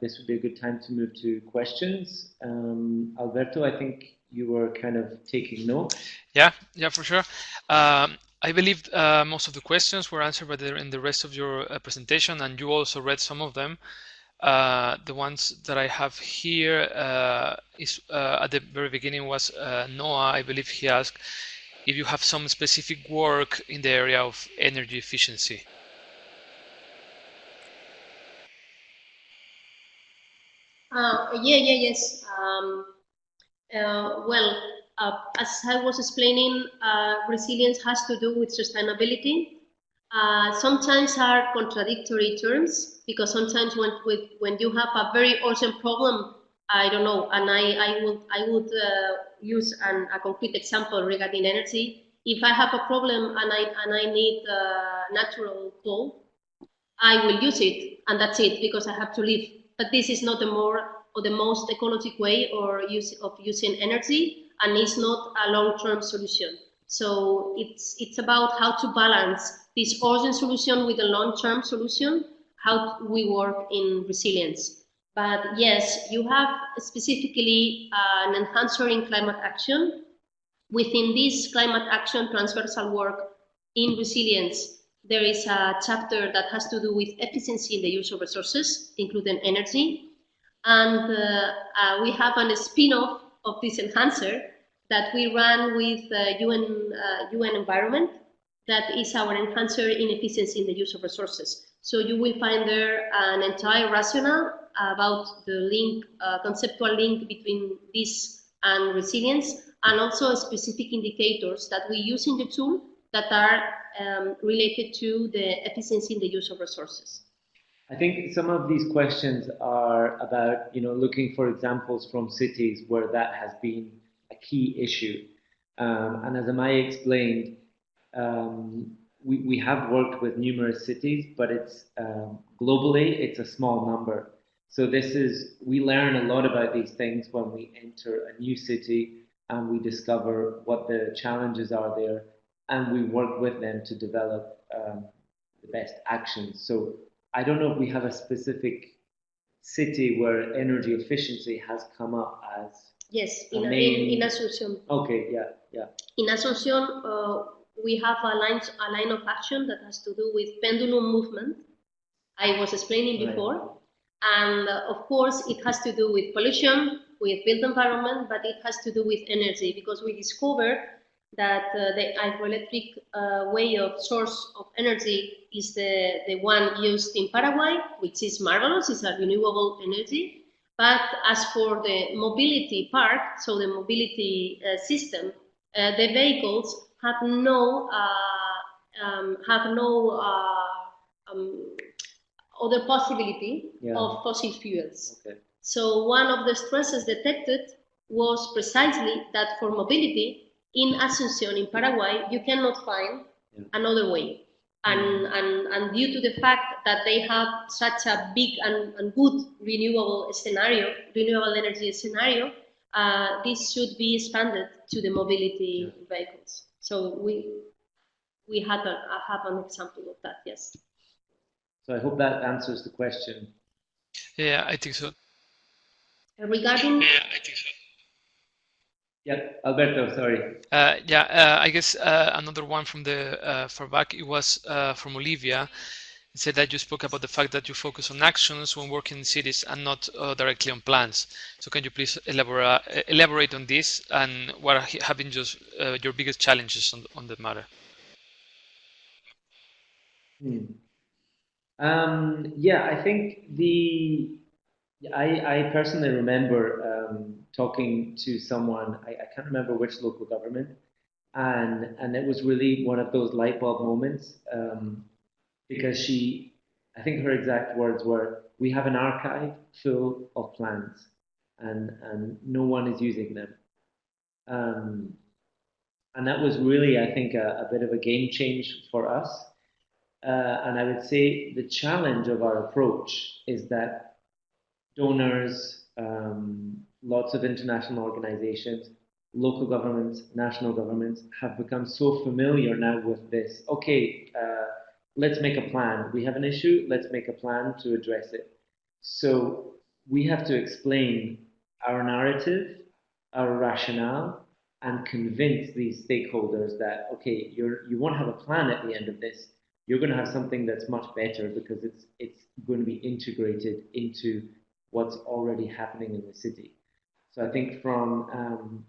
this would be a good time to move to questions. Alberto, I think you were kind of taking notes. Yeah, for sure. I believe most of the questions were answered in the rest of your presentation, and you also read some of them. The ones that I have here is at the very beginning was Noah. I believe he asked if you have some specific work in the area of energy efficiency. Yes. Well, as I was explaining, resilience has to do with sustainability. Sometimes are contradictory terms, because sometimes when you have a very urgent problem I don't know, and I would use a concrete example regarding energy. If I have a problem and I need natural coal, I will use it, and that's it, because I have to live. But this is not the more or the most ecological way or use of using energy, and it's not a long-term solution. So it's about how to balance this urgent solution with a long-term solution, how we work in resilience. But yes, you have specifically an enhancer in climate action. Within this climate action transversal work in resilience, there is a chapter that has to do with efficiency in the use of resources, including energy. And we have a spin-off of this enhancer that we run with UN Environment, that is our enhancer in efficiency in the use of resources. So you will find there an entire rationale about the link, conceptual link between this and resilience, and also specific indicators that we use in the tool that are related to the efficiency in the use of resources. I think some of these questions are about, looking for examples from cities where that has been a key issue. And as Amaya explained, we have worked with numerous cities, but it's globally, it's a small number. So we learn a lot about these things when we enter a new city and we discover what the challenges are there, and we work with them to develop the best actions. So I don't know if we have a specific city where energy efficiency has come up as yes, in Asunción. Okay, yeah. In Asunción, we have a line of action that has to do with pendulum movement. I was explaining before, and of course it has to do with pollution, with built environment, but it has to do with energy, because we discovered that the hydroelectric way of source of energy is the one used in Paraguay, which is marvelous, it's a renewable energy. But as for the mobility part, so the mobility system, the vehicles have no other possibility of fossil fuels. Okay. So one of the stresses detected was precisely that for mobility in Asunción, in Paraguay, you cannot find another way. And due to the fact that they have such a big and good renewable energy scenario, this should be expanded to the mobility vehicles. So we have an example of that, yes. So I hope that answers the question. Yeah, I think so. Regarding... Yeah, Alberto, sorry. I guess another one from the far back, it was from Olivia. It said that you spoke about the fact that you focus on actions when working in cities and not directly on plans. So can you please elaborate on this, and what have been just your biggest challenges on the matter? I think I personally remember talking to someone, I can't remember which local government, and it was really one of those light bulb moments, because I think her exact words were, "We have an archive full of plans, and no one is using them." And that was really, I think, a bit of a game change for us. And I would say the challenge of our approach is that donors, lots of international organizations, local governments, national governments have become so familiar now with this. Okay, let's make a plan. We have an issue, let's make a plan to address it. So we have to explain our narrative, our rationale, and convince these stakeholders that, okay, you won't have a plan at the end of this. You're going to have something that's much better, because it's going to be integrated into what's already happening in the city. So I think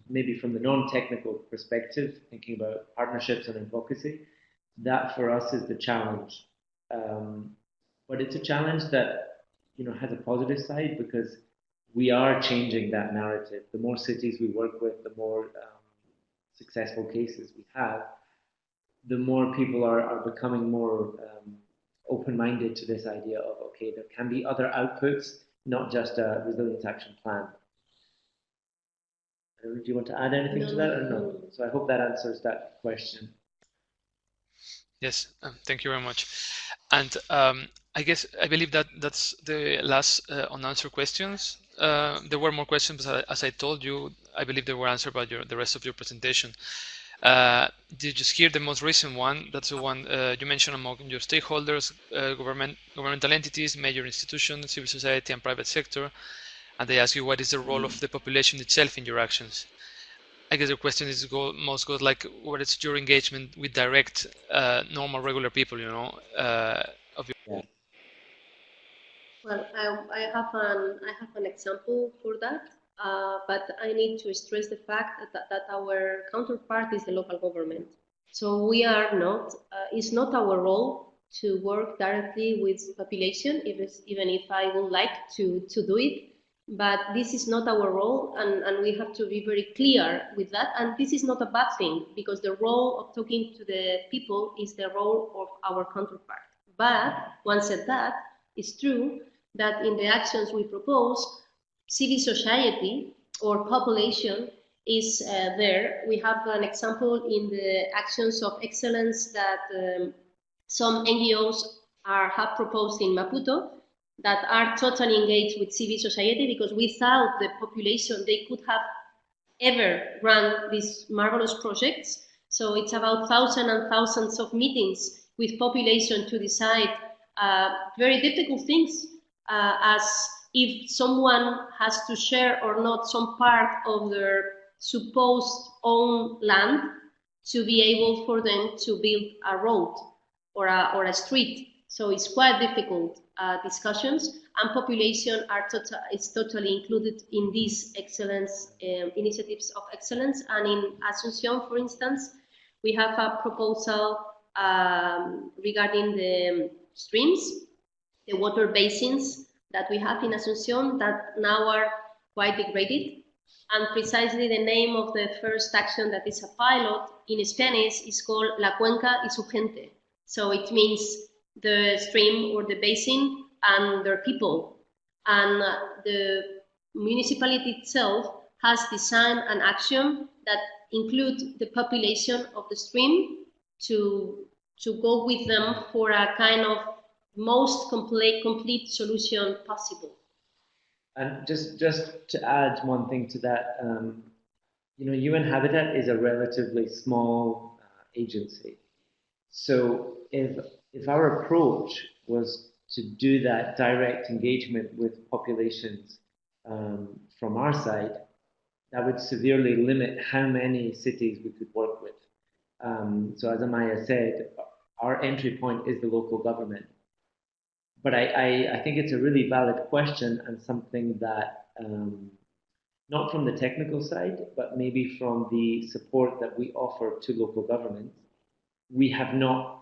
maybe from the non-technical perspective, thinking about partnerships and advocacy, that for us is the challenge. But it's a challenge that has a positive side, because we are changing that narrative. The more cities we work with, the more successful cases we have, the more people are becoming more open-minded to this idea of, okay, there can be other outputs, not just a resilience action plan. don't know, do you want to add anything No, to that or no, no? no. So I hope that answers that question. Yes, thank you very much. And I guess I believe that that's the last unanswered questions. There were more questions, but as I told you, I believe they were answered by the rest of your presentation. Did you just hear the most recent one? That's the one you mentioned among your stakeholders, governmental entities, major institutions, civil society, and private sector. And they ask you what is the role of the population itself in your actions. I guess the question is most goes like, what is your engagement with direct, normal, regular people? You know, of your. Yeah. Well, I have an example for that, but I need to stress the fact that our counterpart is the local government. So we are not. It's not our role to work directly with population, even if I would like to do it. But this is not our role, and we have to be very clear with that. And this is not a bad thing, because the role of talking to the people is the role of our counterpart. But once said that, it's true that in the actions we propose, civil society or population is there. We have an example in the actions of excellence that some NGOs have proposed in Maputo, that are totally engaged with civil society, because without the population, they could have ever run these marvelous projects. So it's about thousands and thousands of meetings with population to decide very difficult things, as if someone has to share or not some part of their supposed own land to be able for them to build a road or a street. So it's quite difficult discussions, and population is totally included in these excellence initiatives of excellence. And in Asunción, for instance, we have a proposal regarding the streams, the water basins that we have in Asunción that now are quite degraded. And precisely the name of the first action that is a pilot in Spanish is called La Cuenca y su gente. So it means the stream or the basin and their people. And the municipality itself has designed an action that includes the population of the stream to go with them for a kind of most complete solution possible. And just to add one thing to that, UN Habitat is a relatively small agency. So if our approach was to do that direct engagement with populations from our side, that would severely limit how many cities we could work with. So as Amaya said, our entry point is the local government. But I think it's a really valid question, and something that, not from the technical side, but maybe from the support that we offer to local governments, we have not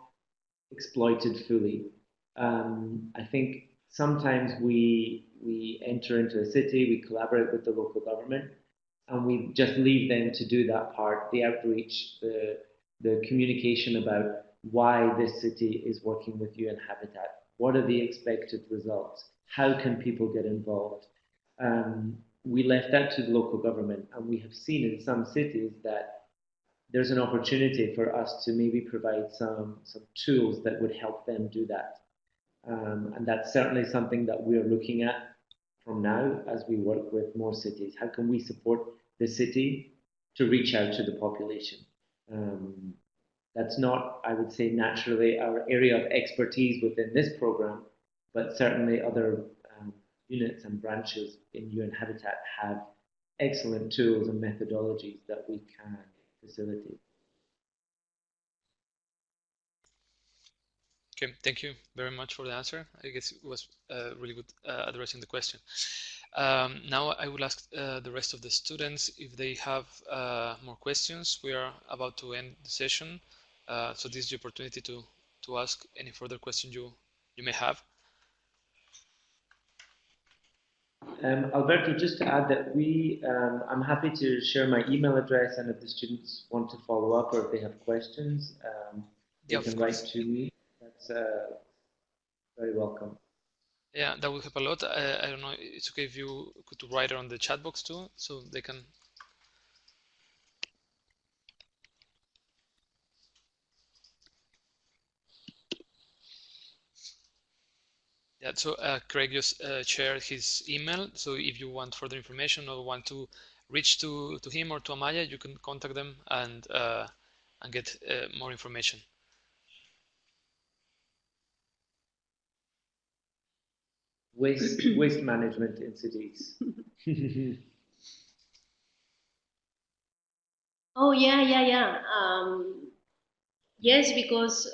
exploited fully. I think sometimes we enter into a city, we collaborate with the local government, and we just leave them to do that part, the outreach, the communication about why this city is working with UN Habitat. What are the expected results? How can people get involved? We left that to the local government, and we have seen in some cities that there's an opportunity for us to maybe provide some tools that would help them do that. And that's certainly something that we're looking at from now as we work with more cities. How can we support the city to reach out to the population? That's not, I would say, naturally our area of expertise within this program, but certainly other units and branches in UN Habitat have excellent tools and methodologies that we can facilitate. Okay, thank you very much for the answer. I guess it was really good addressing the question. Now I will ask the rest of the students if they have more questions. We are about to end the session, so this is the opportunity to ask any further question you may have. Alberto, just to add that I'm happy to share my email address, and if the students want to follow up or if they have questions, they can write to me. That's very welcome. Yeah, that would help a lot. I don't know, it's okay if you could write it on the chat box too, so they can Yeah, so Craig just shared his email. So if you want further information or want to reach to him or to Amaya, you can contact them and get more information. Waste management in cities. Oh yeah. Yes, because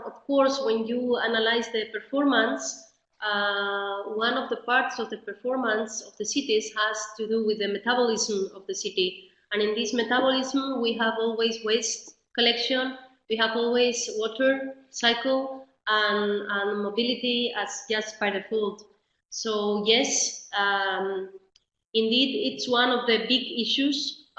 of course, when you analyze the performance, one of the parts of the performance of the cities has to do with the metabolism of the city. And in this metabolism, we have always waste collection, we have always water cycle, and mobility as just by default. So yes, indeed, it's one of the big issues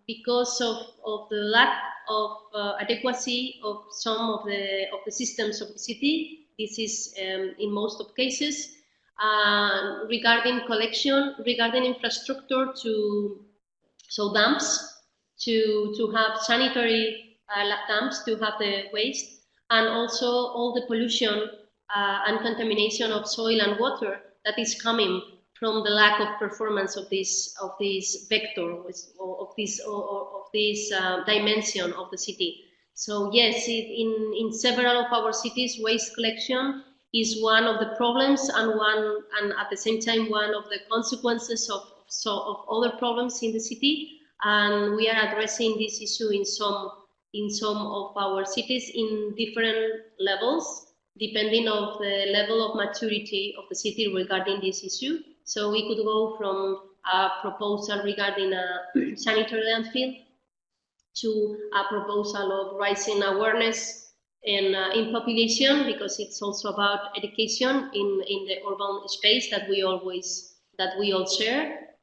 because of the lack of adequacy of some of the systems of the city. This is in most of cases regarding collection, regarding infrastructure so dumps to have sanitary dumps to have the waste, and also all the pollution and contamination of soil and water that is coming from the lack of performance of this vector of this dimension of the city. So yes, in several of our cities, waste collection is one of the problems and at the same time one of the consequences of other problems in the city. And we are addressing this issue in some of our cities in different levels, depending on the level of maturity of the city regarding this issue. So we could go from a proposal regarding a sanitary landfill to a proposal of raising awareness in population, because it's also about education in the urban space that we all share.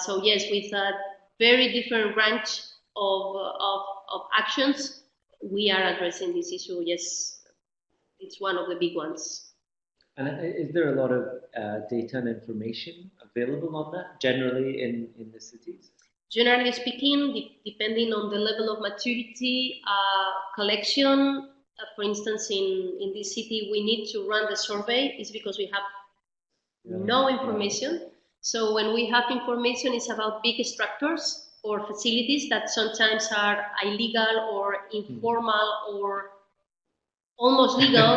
So yes, with a very different range of actions, we are addressing this issue. Yes, it's one of the big ones. And is there a lot of data and information available on that generally in the cities? Generally speaking, depending on the level of maturity, collection, for instance, in this city, we need to run the survey, is because we have no information. So when we have information, it's about big structures or facilities that sometimes are illegal or informal or almost legal,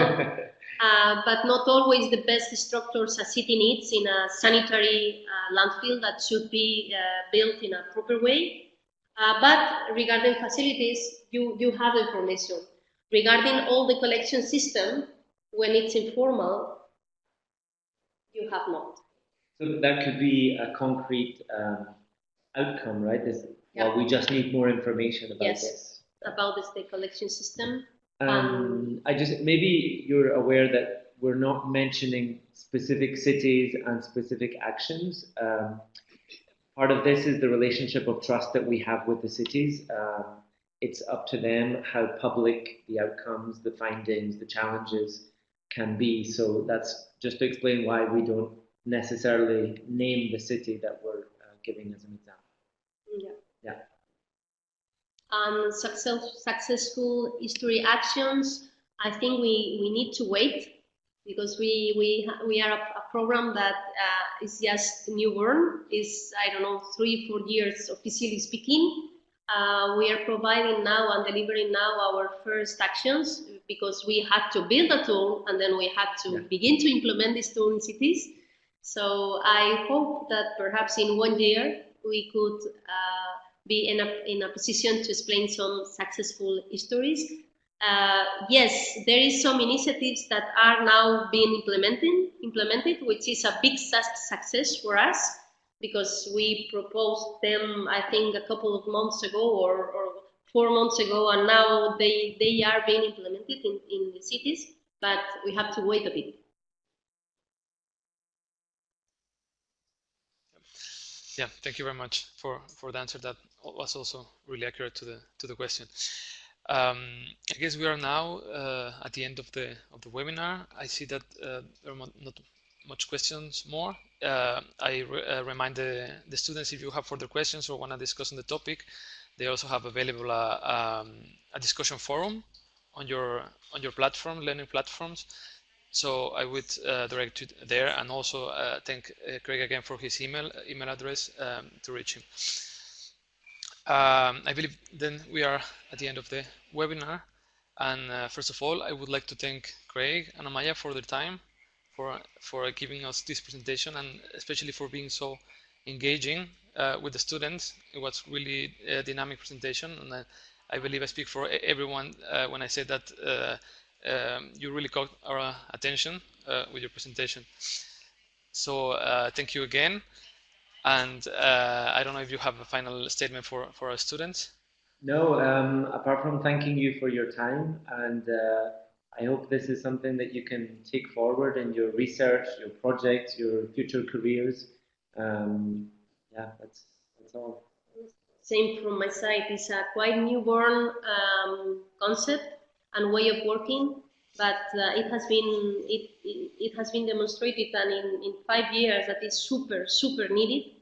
but not always the best structures a city needs in a sanitary landfill that should be built in a proper way. But regarding facilities, you have information. Regarding all the collection system, when it's informal, you have not. So that could be a concrete outcome, right? Well, we just need more information about this. About the state collection system. Maybe you're aware that we're not mentioning specific cities and specific actions. Part of this is the relationship of trust that we have with the cities. It's up to them how public the outcomes, the findings, the challenges can be. So that's just to explain why we don't necessarily name the city that we're giving as an example. Yeah. Successful history actions, I think we need to wait, because we are a program that is just newborn, is, I don't know, 3-4 years officially speaking. We are providing now and delivering now our first actions, because we had to build a tool and then we had to begin to implement this tool in cities. So I hope that perhaps in 1 year we could be in a position to explain some successful histories. Yes, there is some initiatives that are now being implemented, which is a big success for us, because we proposed them, I think, a couple of months ago or 4 months ago, and now they are being implemented in the cities, but we have to wait a bit. Yeah, thank you very much for the answer. That was also really accurate to the question. I guess we are now at the end of the webinar. I see that there are not much questions more. I remind the students, if you have further questions or want to discuss on the topic, they also have available a discussion forum on your platform, learning platforms. So I would direct you there, and also thank Craig again for his email address to reach him. I believe then we are at the end of the webinar. And first of all, I would like to thank Craig and Amaya for their time, for giving us this presentation, and especially for being so engaging with the students. It was really a dynamic presentation, and I believe I speak for everyone when I say that you really caught our attention with your presentation. So thank you again. And I don't know if you have a final statement for our students. No, apart from thanking you for your time, and I hope this is something that you can take forward in your research, your projects, your future careers. Yeah, that's all. Same from my side. It's a quite newborn concept and way of working, but it has been demonstrated, and in 5 years that is super needed.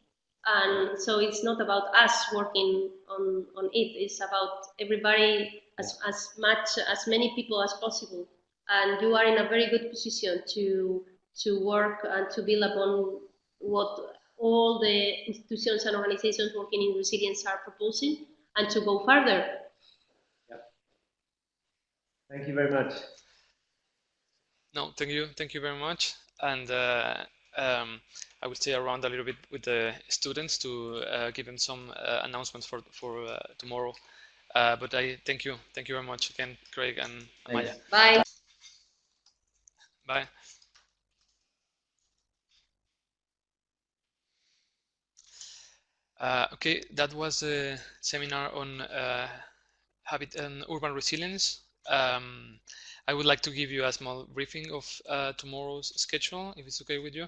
And so it's not about us working on it. It's about everybody, as many people as possible. And you are in a very good position to work and to build upon what all the institutions and organizations working in resilience are proposing, and to go further. Yeah. Thank you very much. No, thank you very much. And I will stay around a little bit with the students to give them some announcements for tomorrow. But I thank you very much again, Craig and Amaya. Bye. Bye. Okay, that was a seminar on habit and urban resilience. I would like to give you a small briefing of tomorrow's schedule, if it's okay with you.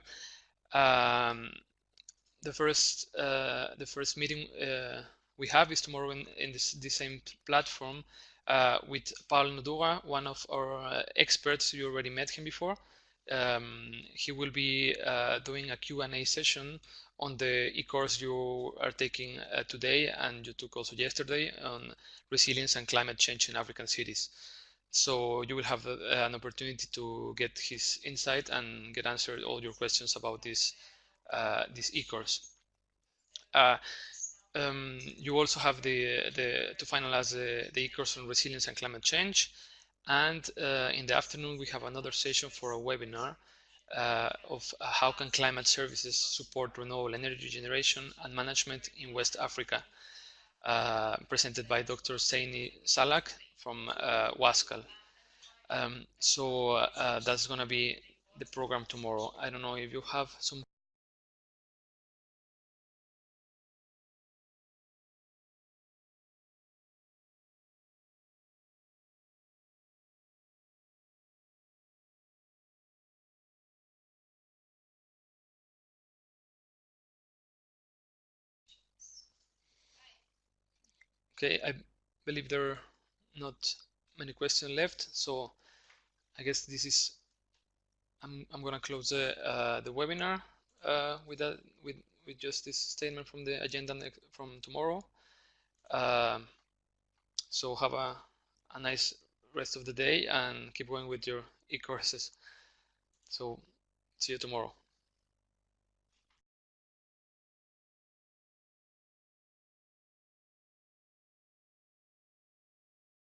The first meeting we have is tomorrow in this same platform with Paul Nodura, one of our experts. You already met him before. He will be doing a Q&A session on the e-course you are taking today, and you took also yesterday, on resilience and climate change in African cities. So you will have an opportunity to get his insight and get answered all your questions about this e-course. You also have to finalize the e-course on resilience and climate change. And in the afternoon, we have another session for a webinar of how can climate services support renewable energy generation and management in West Africa, presented by Dr. Saini Salak from WASCAL. So that's going to be the program tomorrow. I don't know if you have some Okay, I believe there are not many questions left, so I guess this is. I'm gonna close the webinar with just this statement from the agenda from tomorrow. So have a nice rest of the day and keep going with your e-courses. So see you tomorrow.